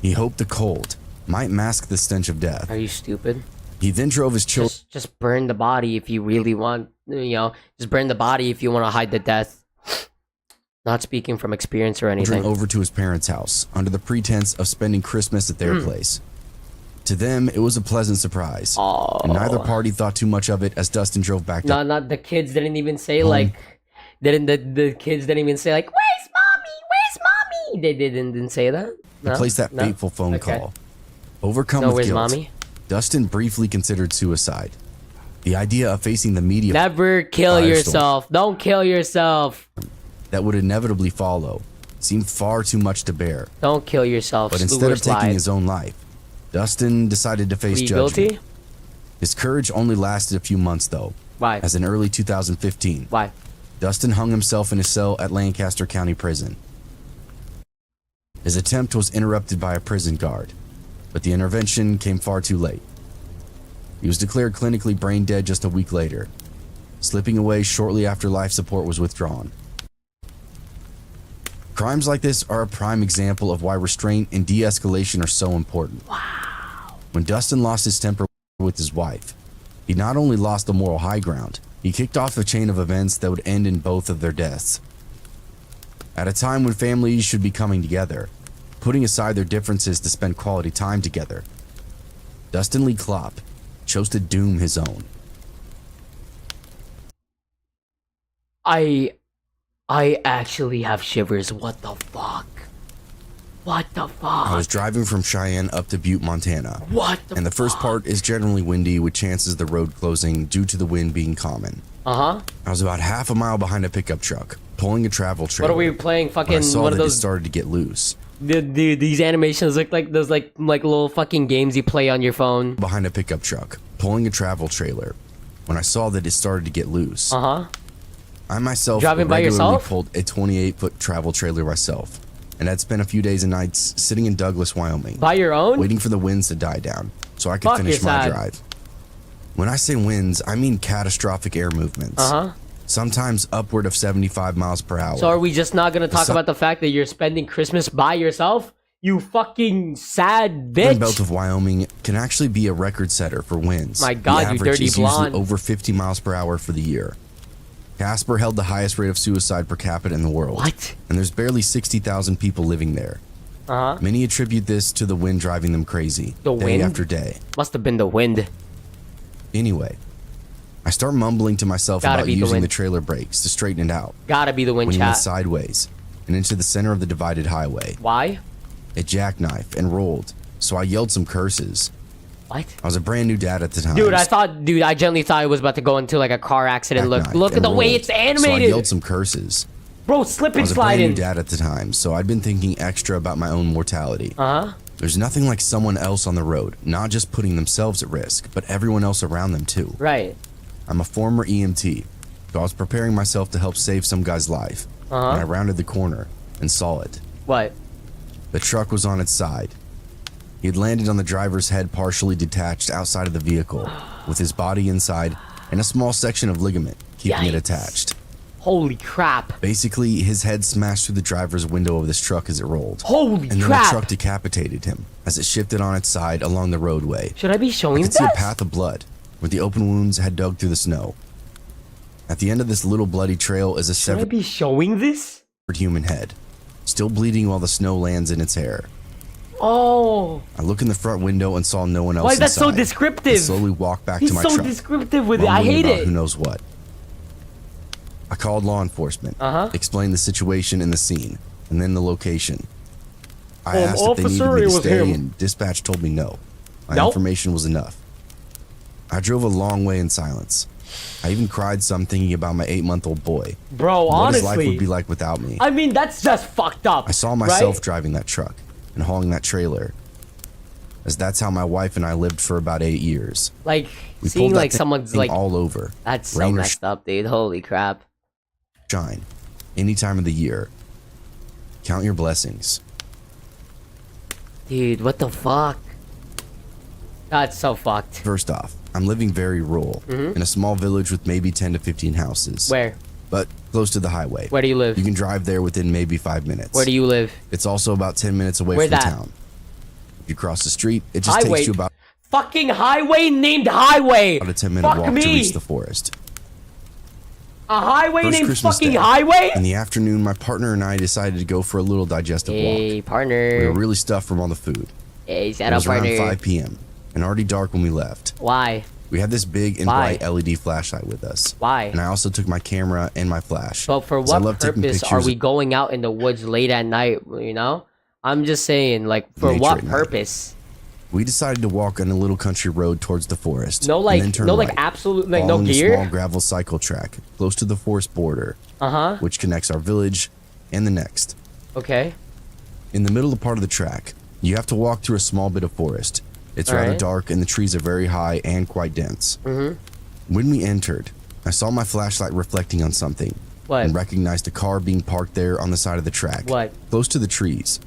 he hoped the cold might mask the stench of death. Are you stupid? He then drove his children Just burn the body if you really want, you know, just burn the body if you want to hide the death. Not speaking from experience or anything. over to his parents' house under the pretense of spending Christmas at their place. To them, it was a pleasant surprise. And neither party thought too much of it as Dustin drove back to Not the kids didn't even say like, the kids didn't even say like, where's mommy? Where's mommy? They didn't say that. No? place that No? fateful phone Okay. call. Overcome No, with where's guilt, mommy? Dustin briefly considered suicide. The idea of facing the media Never kill Firestorm. yourself. Don't kill yourself. that would inevitably follow seemed far too much to bear. Don't kill yourself. But instead of Sluber's taking lied. his own life, Dustin decided to face Are you judgment. guilty? His courage only lasted a few months, though, Why? as in early 2015, Why? Dustin hung himself in his cell at Lancaster County Prison. His attempt was interrupted by a prison guard, but the intervention came far too late. He was declared clinically brain dead just a week later, slipping away shortly after life support was withdrawn. Crimes like this are a prime example of why restraint and de-escalation are so important. Wow. When Dustin lost his temper with his wife, he not only lost the moral high ground, he kicked off a chain of events that would end in both of their deaths. At a time when families should be coming together, putting aside their differences to spend quality time together, Dustin Lee Klopp chose to doom his own. I actually have shivers. What the fuck? What the fuck? I was driving from Cheyenne up to Butte, Montana. What the And the first part is generally windy with chances of the road closing due to the wind being common. Uh-huh. I was about half a mile behind a pickup truck, pulling a travel trailer. What are we playing? when I Fucking saw one of that it those. started to get loose. Dude, these animations look like those like little fucking games you play on your phone. Behind a pickup truck, pulling a travel trailer. When I saw that it started to get loose. Uh-huh. I myself Driving by regularly yourself? pulled a 28-foot travel trailer myself, and I'd spent a few days and nights sitting in Douglas, Wyoming, By your own? waiting for the winds to die down so I could Fuck, finish you're my sad. drive. When I say winds, I mean catastrophic air movements. Sometimes upward of 75 miles per hour. So are we just not gonna talk about the fact that you're spending Christmas by yourself? You fucking sad bitch. The belt of Wyoming can actually be a record setter for winds. My God, the you dirty is blonde. Usually over 50 miles per hour for the year. Casper held the highest rate of suicide per capita in the world. What? And there's barely 60,000 people living there. Many attribute this to the wind driving them crazy. The day wind? after day. Must have been the wind. Anyway, I start mumbling to myself Gotta about be the using wind. the trailer brakes to straighten it out. Gotta be the wind, When he went chat. sideways and into the center of the divided highway. Why? It jackknifed and rolled, so I yelled some curses. What? I was a brand new dad at the time. Dude, I genuinely thought it was about to go into like a car accident. Look at the way it's animated. So I yelled some curses. Bro, slip I and was a brand slide new in. dad at the time, so I'd been thinking extra about my own mortality. There's nothing like someone else on the road, not just putting themselves at risk, but everyone else around them too. Right. I'm a former EMT, so I was preparing myself to help save some guy's life. And I rounded the corner and saw it. What? The truck was on its side. He had landed on the driver's head, partially detached outside of the vehicle, with his body inside and a small section of ligament keeping it Yikes. attached. Holy crap. Basically, his head smashed through the driver's window of this truck as it rolled. Holy And then crap. the truck decapitated him as it shifted on its side along the roadway. Should I be I showing could this? see a path of blood where the open wounds had dug through the snow. At the end of this little bloody trail is a Should I severed be showing this? human head, still bleeding while the snow lands in its hair. Oh. I look in the front window and saw no one else Why is that so inside. descriptive? I slowly walked back He's to my so truck. descriptive with it. I mumbling hate about it. Who knows what. I called law enforcement, explained the situation in the scene, and then the location. I asked if they needed officer, me it to was stay, him. and dispatch told me no. My Nope. information was enough. I drove a long way in silence. I even cried some thinking about my 8-month-old boy. Bro, What honestly. his life would be like without me. I mean, that's just fucked up. I saw myself right? driving that truck and hauling that trailer, as that's how my wife and I lived for about 8 years. Like, We seeing pulled that like someone's thing like, all over. that's so rain or messed up, dude. Holy crap. shine, any time of the year. Count your blessings. Dude, what the fuck? That's so fucked. First off, I'm living very rural, in a small village with maybe 10 to 15 houses. Where? But close to the highway. Where do you live? You can drive there within maybe 5 minutes. Where do you live? It's also about 10 minutes away Where's from that? town. If you cross the street, it just Highway. takes you about Fucking highway named highway. a 10-minute Fuck walk to me. reach the forest. A highway First named Christmas fucking Day, highway? in the afternoon, my partner and I decided to go for a little digestive Hey, walk. partner. We were really stuffed from all the food. Hey, shout It out, was around partner. 5 p.m. and already dark when we left. Why? We had this big and Why? bright LED flashlight with us. Why? And I also took my camera and my flash. But for 'cause I what love taking purpose are pictures we of going out in the woods late at night, you know? I'm just saying, like, for Nature what at night. purpose? We decided to walk on a little country road towards the forest. No, and like, then turn no, like, right, absolute, like, no following a small gear? gravel cycle track close to the forest border, Uh-huh. which connects our village and the next. Okay. In the middle of part of the track, you have to walk through a small bit of forest. It's rather Alright. dark and the trees are very high and quite dense. When we entered, I saw my flashlight reflecting on something What? and recognized a car being parked there on the side of the track, What? close to the trees.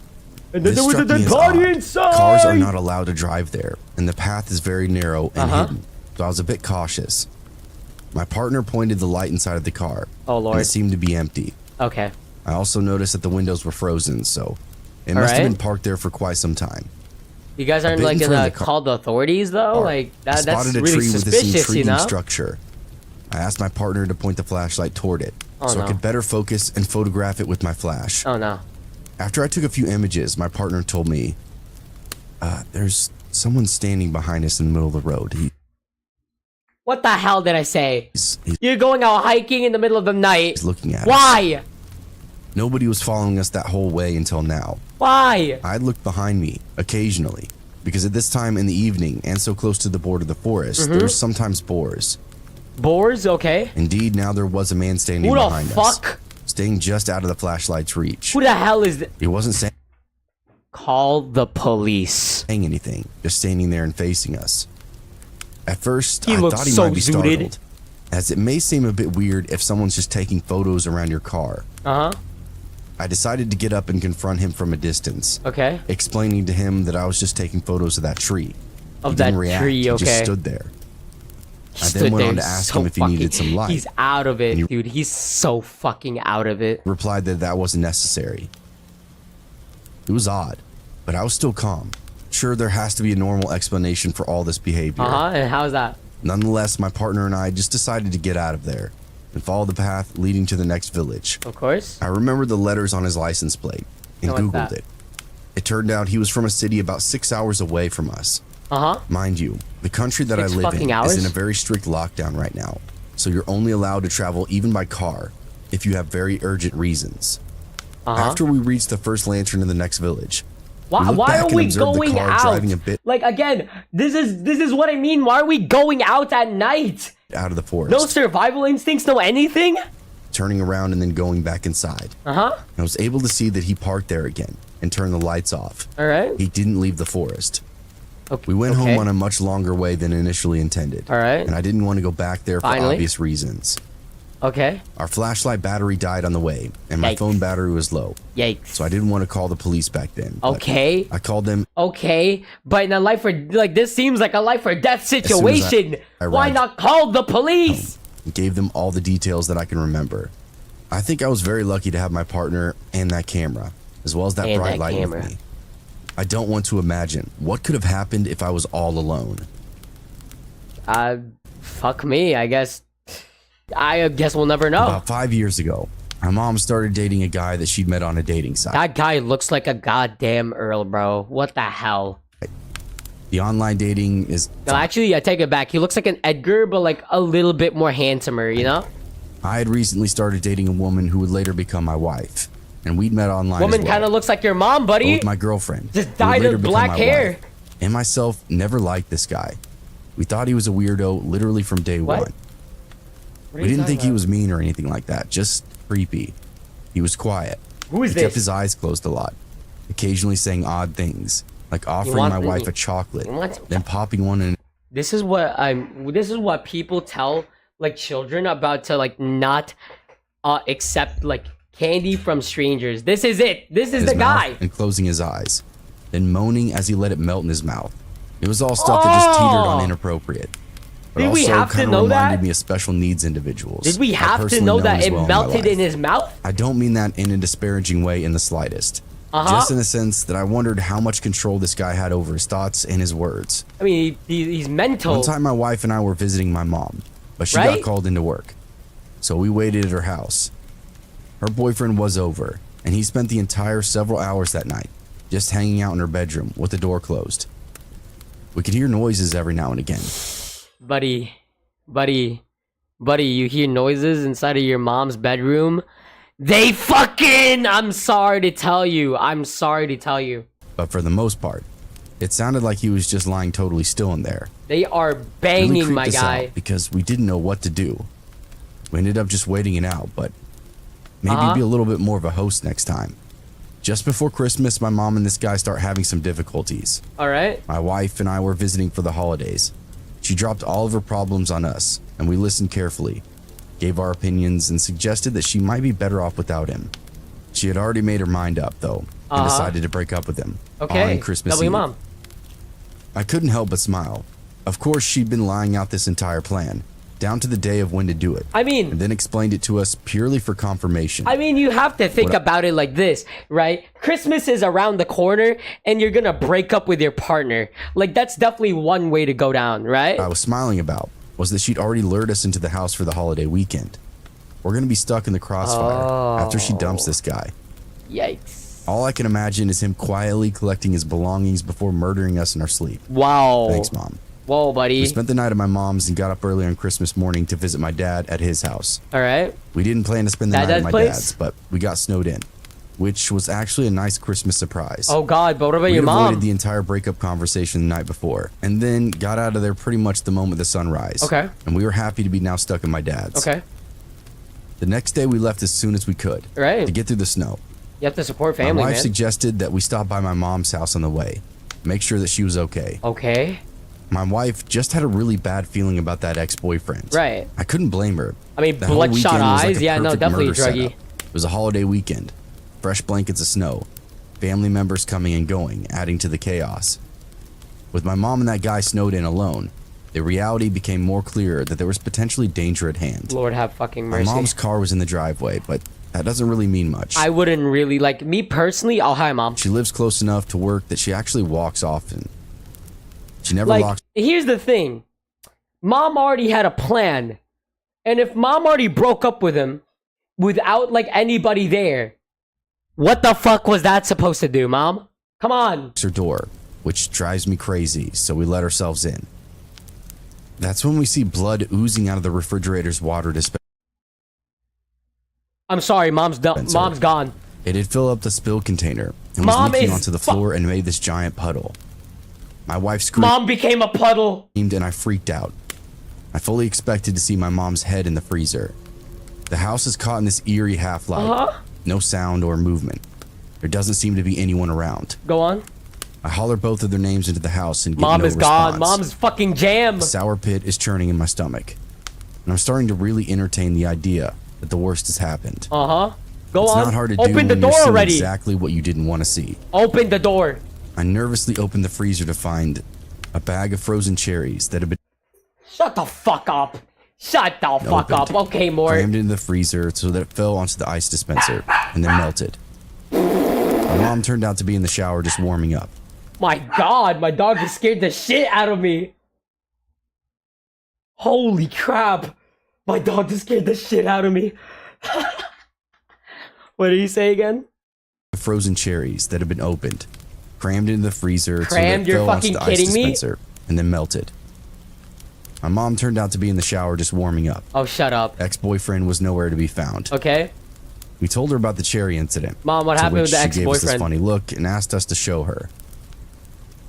And then This there was a struck me dead as body odd. inside! Cars are not allowed to drive there, and the path is very narrow and Uh-huh. hidden, so I was a bit cautious. My partner pointed the light inside of the car, Oh, and Lord. it seemed to be empty. Okay. I also noticed that the windows were frozen, so it must have Alright. been parked there for quite some time. You guys aren't, bit like, in front of gonna the car- call the authorities, though? Like, I that's spotted a really tree with this suspicious, you intriguing know? structure. I asked my partner to point the flashlight toward it, Oh, so no. I could better focus and photograph it with my flash. Oh, no. After I took a few images, my partner told me, there's someone standing behind us in the middle of the road. What the hell did I say? He's You're going out hiking in the middle of the night. looking at us. Why? Nobody was following us that whole way until now. Why? I'd look behind me occasionally, because at this time in the evening and so close to the border of the forest, Mm-hmm. there's sometimes boars. Boars? Okay. Indeed, now there was a man standing Who the behind us, fuck? staying just out of the flashlight's reach. Who the hell is this? He wasn't saying Call the police. anything, just standing there and facing us. At first, He I looks thought he so might be zooted. startled, as it may seem a bit weird if someone's just taking photos around your car. Uh-huh. I decided to get up and confront him from a distance, Okay. explaining to him that I was just taking photos of that tree. Of He that didn't react, tree, he just okay. stood there. I then went on to ask him if he needed some light. He's out of it, dude. He's so fucking out of it. Replied that wasn't necessary. It was odd, but I was still calm. Sure, there has to be a normal explanation for all this behavior. And how's that? Nonetheless, my partner and I just decided to get out of there and follow the path leading to the next village. Of course. I remembered the letters on his license plate and Googled it. It turned out he was from a city about 6 hours away from us. Mind you, the country that I live in is in a very strict lockdown right now, so you're only allowed to travel even by car if you have very urgent reasons. After we reached the first lantern in the next village, why are we going out? Like, again, this is what I mean. Why are we going out at night? Out of the forest. No survival instincts, no anything? Turning around and then going back inside. I was able to see that he parked there again and turned the lights off. All right. He didn't leave the forest. We went home on a much longer way than initially intended. All right. And I didn't want to go back there for obvious reasons. Okay. Our flashlight battery died on the way, and my phone battery was low. Yikes. So I didn't want to call the police back then. Okay. I called them. Okay, but in a life or this seems like a life or death situation. Why not call the police? Gave them all the details that I can remember. I think I was very lucky to have my partner and that camera, as well as that bright light with me. I don't want to imagine what could have happened if I was all alone. Fuck me, I guess. I guess we'll never know. About 5 years ago, my mom started dating a guy that she'd met on a dating site. That guy looks like a goddamn Earl, bro. What the hell? The online dating is... No, actually, I take it back. He looks like an Edgar, but like a little bit more handsomer, you know? I had recently started dating a woman who would later become my wife, and we'd met online Woman kind of looks like your mom, buddy. With my girlfriend. Just dyed of black hair. And myself never liked this guy. We thought he was a weirdo literally from day one. We didn't think he was mean or anything like that, just creepy. He was quiet. Who is this? He kept his eyes closed a lot, occasionally saying odd things, like offering my wife a chocolate, then popping one in. This is what people tell like children about to like not accept like candy from strangers. This is it. This is the guy. And closing his eyes, then moaning as he let it melt in his mouth. It was all stuff that just teetered on inappropriate. Did we have to know that? Reminded me of special needs individuals. Did we have to know that it melted in his mouth? I don't mean that in a disparaging way in the slightest. Just in the sense that I wondered how much control this guy had over his thoughts and his words. I mean, he's mental. One time my wife and I were visiting my mom, but she got called into work. So we waited at her house. Her boyfriend was over, and he spent the entire several hours that night just hanging out in her bedroom with the door closed. We could hear noises every now and again. Buddy, you hear noises inside of your mom's bedroom? They fucking... I'm sorry to tell you. But for the most part, it sounded like he was just lying totally still in there. They are banging, really my guy. Because we didn't know what to do. We ended up just waiting it out, but maybe be a little bit more of a host next time. Just before Christmas, my mom and this guy start having some difficulties. All right. My wife and I were visiting for the holidays. She dropped all of her problems on us, and we listened carefully, gave our opinions, and suggested that she might be better off without him. She had already made her mind up, though, and decided to break up with him on Christmas Eve. Mom. I couldn't help but smile. Of course, she'd been lying out this entire plan, down to the day of when to do it. I mean... And then explained it to us purely for confirmation. I mean, you have to think about it like this, right? Christmas is around the corner, and you're gonna break up with your partner. Like, that's definitely one way to go down, right? What I was smiling about was that she'd already lured us into the house for the holiday weekend. We're gonna be stuck in the crossfire after she dumps this guy. Yikes. All I can imagine is him quietly collecting his belongings before murdering us in our sleep. Wow. Thanks, Mom. Whoa, buddy. We spent the night at my mom's and got up early on Christmas morning to visit my dad at his house. All right. We didn't plan to spend the night at my dad's, but we got snowed in, which was actually a nice Christmas surprise. Oh, God, but what about your mom? We avoided the entire breakup conversation the night before, and then got out of there pretty much the moment the sun rise. Okay. And we were happy to be now stuck in my dad's. Okay. The next day, we left as soon as we could to get through the snow. You have to support family, My wife suggested that we stop by my mom's house on the way, make sure that she was okay. Okay. My wife just had a really bad feeling about that ex-boyfriend. Right. I couldn't blame her. I mean, bloodshot eyes. Yeah, no, definitely druggy. It was a holiday weekend. Fresh blankets of snow. Family members coming and going, adding to the chaos. With my mom and that guy snowed in alone, The reality became more clear that there was potentially danger at hand. Lord have fucking My mercy. mom's car was in the driveway, but that doesn't really mean much. I wouldn't really, like, me personally, oh, hi, Mom. She lives close enough to work that she actually walks often. She never Like, locks here's the thing. Mom already had a plan. And if Mom already broke up with him without, like, anybody there, what the fuck was that supposed to do, Mom? Come on. her door, which drives me crazy, so we let ourselves in. That's when we see blood oozing out of the refrigerator's water dispenser. I'm sorry, Mom's done. Mom's gone. It had filled up the spill container and was Mom leaking is onto the floor and made this giant puddle. My wife screamed Mom became a puddle. and I freaked out. I fully expected to see my mom's head in the freezer. The house is caught in this eerie half-light. No sound or movement. There doesn't seem to be anyone around. Go on. I holler both of their names into the house and get Mom no is response. gone. Mom's fucking jammed. The sour pit is churning in my stomach, and I'm starting to really entertain the idea that the worst has happened. Go It's on. not hard to do Open the when you're door seeing already. exactly what you didn't want to see. Open the door. I nervously opened the freezer to find a bag of frozen cherries that had been Shut the fuck up. Shut the fuck up. Okay, more. crammed into the freezer so that it fell onto the ice dispenser and then melted. My mom turned out to be in the shower just warming up. My god, my dog just scared the shit out of me. Holy crap. My dog just scared the shit out of me. What did he say again? Frozen cherries that had been opened, crammed into the freezer so that Crammed? it You're fell onto fucking the ice kidding me? dispenser and then melted. My mom turned out to be in the shower just warming up. Oh, shut up. Ex-boyfriend was nowhere to be found. Okay. We told her about the cherry incident. Mom, what to happened which with the she gave us this ex-boyfriend? funny look and asked us to show her.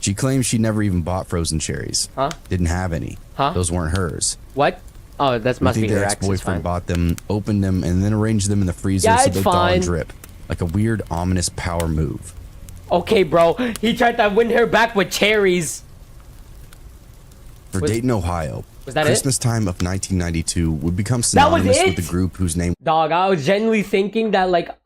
She claims she never even bought frozen cherries. Huh? Didn't have any. Huh? Those weren't hers. What? Oh, that We must be think her the ex. It's ex-boyfriend fine. bought them, opened them, and then arranged them in the freezer Yeah, so it's they thaw fine. and drip. Like a weird, ominous power move. Okay, bro. He tried to win her back with cherries. For Was- Dayton, Ohio, was that it? Christmas time of 1992 would become That was synonymous it? with the group whose name Dog, I was genuinely thinking that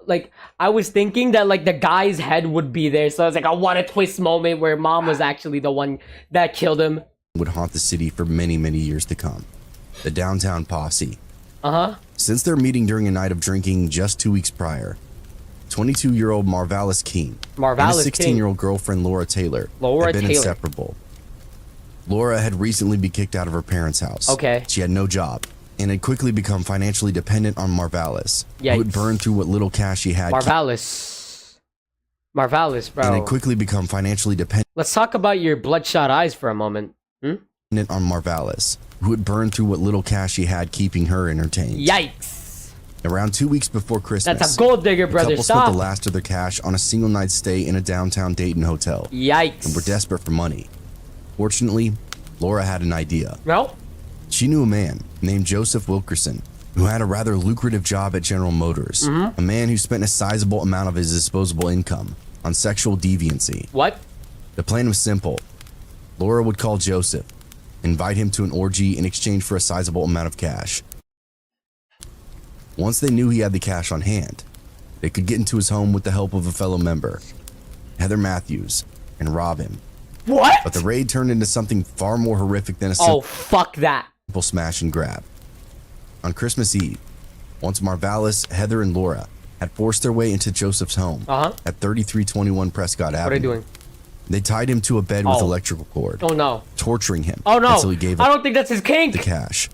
I was thinking that like the guy's head would be there. So I was like, I want a twist moment where Mom was actually the one that killed him. would haunt the city for many, many years to come. The Downtown Posse. Since their meeting during a night of drinking just 2 weeks prior, 22-year-old Marvalis King and Marvalis his 16-year-old girlfriend Laura Taylor Laura had been Taylor. inseparable. Laura had recently been kicked out of her parents' house. Okay. She had no job and had quickly become financially dependent on Marvalis, who would Yikes. burn through what little cash she had Marvalis, and bro. had quickly become financially dependent Let's talk about your bloodshot eyes for a moment. on Marvalis, who had burned through what little cash she had, keeping her entertained. Yikes. Around 2 weeks before Christmas, That's a gold digger, the brother. couple spent Stop. the last of their cash on a single night stay in a downtown Dayton hotel and Yikes. were desperate for money. Fortunately, Laura had an idea. No? She knew a man named Joseph Wilkerson who had a rather lucrative job at General Motors. A man who spent a sizable amount of his disposable income on sexual deviancy. What? The plan was simple. Laura would call Joseph, invite him to an orgy in exchange for a sizable amount of cash. Once they knew he had the cash on hand, they could get into his home with the help of a fellow member, Heather Matthews, and rob him. What? But the raid turned into something far more horrific than a Oh, fuck that. simple smash and grab. On Christmas Eve, once Marvalis, Heather, and Laura had forced their way into Joseph's home at 3321 Prescott Avenue. What are they doing? They tied him to a bed with Oh. electrical cord, Oh, no. torturing him Oh, no. until he gave I up don't think that's his kink. the cash.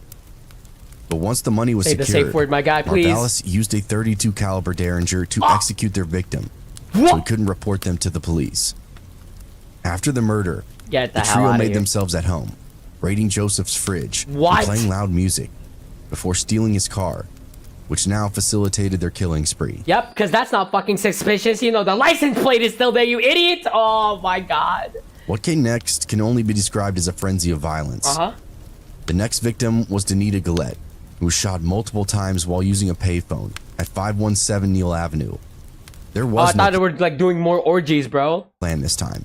But once the money was Say the secured, safe word, my guy, please. Marvalis used a .32 caliber Derringer to execute their victim, so he What? couldn't report them to the police. After the murder, Get the the hell trio out made of here. themselves at home, raiding Joseph's fridge What? and playing loud music before stealing his car, which now facilitated their killing spree. Yep, because that's not fucking suspicious. You know, the license plate is still there, you idiot. Oh, my God. What came next can only be described as a frenzy of violence. The next victim was Danita Gillette, who was shot multiple times while using a payphone at 517 Neal Avenue. There Oh, I was thought they no were, like, doing more orgies, bro. plan this time.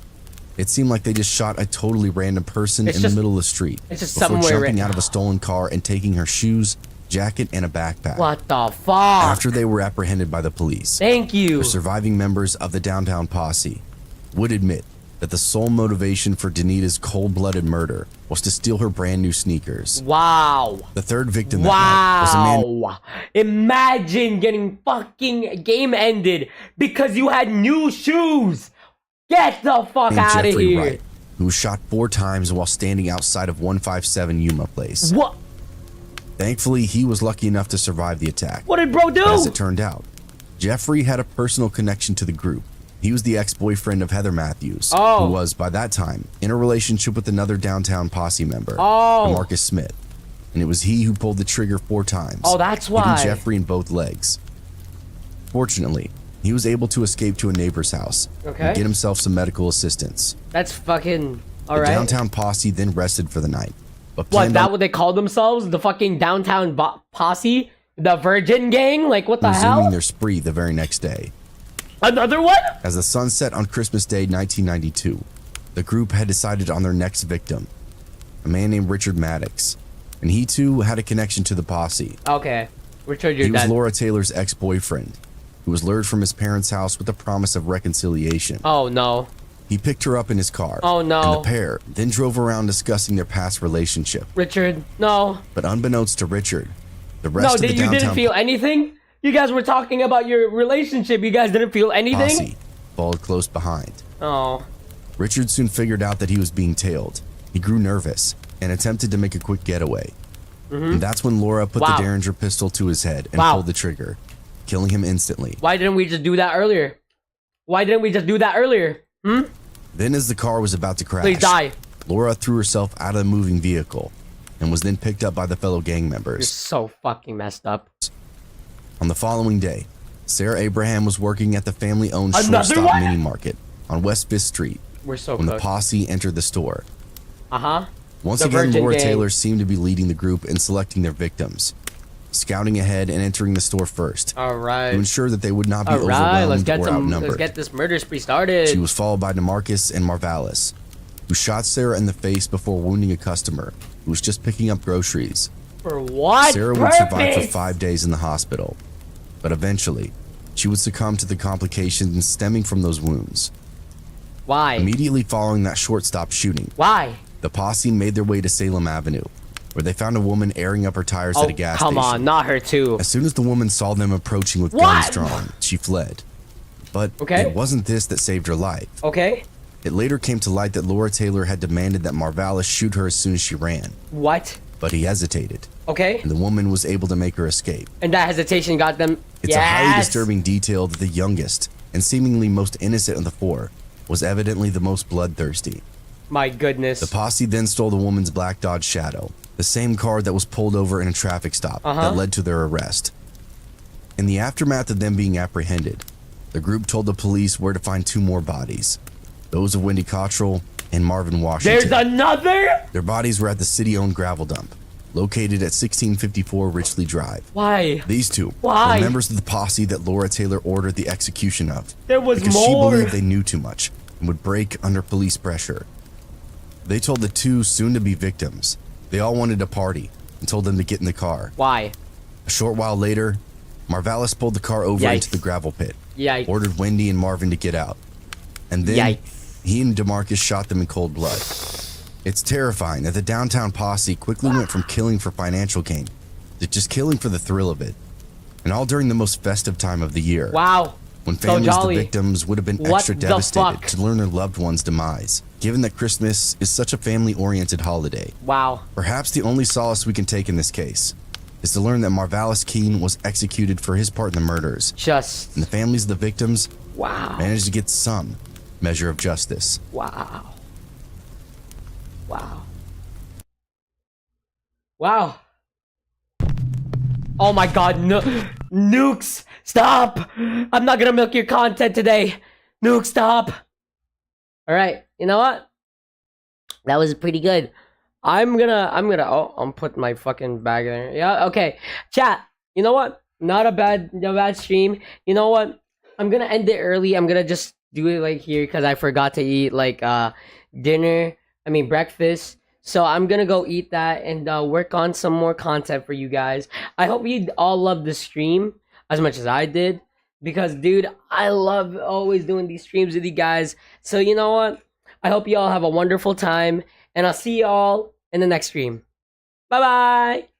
It seemed like they just shot a totally random person It's in just- the middle of the street it's just before somewhere jumping ra- out of a stolen car and taking her shoes, jacket, and a backpack. What the fuck? After they were apprehended by the police, Thank you. the surviving members of the Downtown Posse would admit that the sole motivation for Danita's cold-blooded murder was to steal her brand new sneakers. Wow. The third victim that night was a man. Wow. Imagine getting fucking game ended because you had new shoes. Get the fuck named out of Jeffrey here. Wright, who was shot 4 times while standing outside of 157 Yuma Place. What? Thankfully, he was lucky enough to survive the attack. What did bro do? As it turned out, Jeffrey had a personal connection to the group. He was the ex-boyfriend of Heather Matthews, Oh. who was, by that time, in a relationship with another downtown posse member, Oh. Marcus Smith. And it was he who pulled the trigger 4 times. Oh, that's hitting why. Jeffrey in both legs. Fortunately, he was able to escape to a neighbor's house Okay. and get himself some medical assistance. That's fucking The alright. downtown posse then rested for the night. But What, planned that on what they call themselves? The fucking downtown posse? The Virgin Gang? Like, what the resuming hell? their spree the very next day. Another one? As the sun set on Christmas Day 1992, the group had decided on their next victim, a man named Richard Maddox, and he too had a connection to the posse. Okay. Richard, you're He was dead. Laura Taylor's ex-boyfriend, who was lured from his parents' house with the promise of reconciliation. Oh, no. He picked her up in his car, Oh, no. and the pair then drove around discussing their past relationship. Richard, no. But unbeknownst to Richard, the rest No, of the you downtown didn't feel anything? You guys were talking about your relationship. You guys didn't feel anything? posse followed close behind. Oh. Richard soon figured out that he was being tailed. He grew nervous and attempted to make a quick getaway. And that's when Laura put Wow. the Derringer pistol to his head and Wow. pulled the trigger, killing him instantly. Why didn't we just do that earlier? Why didn't we just do that earlier? Hmm? Then as the car was about to crash, Please die. Laura threw herself out of the moving vehicle and was then picked up by the fellow gang You're members. so fucking messed up. On the following day, Sarah Abraham was working at the family-owned Another Shortstop one? Mini Market on West 5th Street We're so when the cooked. posse entered the store. Uh-huh. Once The again, Virgin Laura Gang. Taylor seemed to be leading the group in selecting their victims, scouting ahead and entering the store first All right. to ensure that they would not be All right, let's overwhelmed get or some. outnumbered. Let's get this murder spree started. She was followed by DeMarcus and Marvalis, who shot Sarah in the face before wounding a customer who was just picking up groceries. For what Sarah would purpose? survive for 5 days in the hospital, but eventually, she would succumb to the complications stemming from those wounds. Why? Immediately following that shortstop shooting, Why? the posse made their way to Salem Avenue, where they found a woman airing up her tires Oh, at a gas come station. on, not her too. As soon as the woman saw them approaching with What? guns drawn, she fled. But Okay. it wasn't this that saved her life. Okay. It later came to light that Laura Taylor had demanded that Marvalis shoot her as soon as she ran, What? but he hesitated, Okay. and the woman was able to make her escape. And that hesitation got them. It's a highly disturbing detail that the youngest and seemingly most innocent of the 4 was evidently the most bloodthirsty. My goodness. The posse then stole the woman's black Dodge Shadow, the same car that was pulled over in a traffic stop that led to their arrest. In the aftermath of them being apprehended, the group told the police where to find 2 more bodies, those of Wendy Cottrell and Marvin Washington. There's another? Their bodies were at the city-owned gravel dump, located at 1654 Richley Drive. Why? These 2 Why? were members of the posse that Laura Taylor ordered the execution of, There was because more. she believed they knew too much and would break under police pressure. They told the 2 soon-to-be victims they all wanted to party and told them to get in the car. Why? A short while later, Marvalis pulled the car over Yikes. into the gravel pit, Yikes. ordered Wendy and Marvin to get out, and then Yikes. he and DeMarcus shot them in cold blood. It's terrifying that the downtown posse quickly went from killing for financial gain to just killing for the thrill of it, and all during the most festive time of the year. Wow. When So families of jolly. the victims would have been What extra the devastated fuck? to learn their loved one's demise, given that Christmas is such a family-oriented holiday. Wow. Perhaps the only solace we can take in this case is to learn that Marvalis Keene was executed for his part in the murders, Just. and the families of the victims Wow. managed to get some measure of justice. Wow. Wow. Wow. Oh my god, no. Nukes, stop. I'm not gonna milk your content today. Nuke, stop. Alright, you know what? That was pretty good. I'm gonna put my fucking bag there. Yeah, okay. Chat, you know what? Not a bad stream. You know what? I'm gonna end it early. I'm gonna just do it like here because I forgot to eat like breakfast. So I'm gonna go eat that and work on some more content for you guys. I hope you all loved the stream as much as I did, because dude, I love always doing these streams with you guys. So you know what? I hope you all have a wonderful time, and I'll see y'all in the next stream. Bye bye.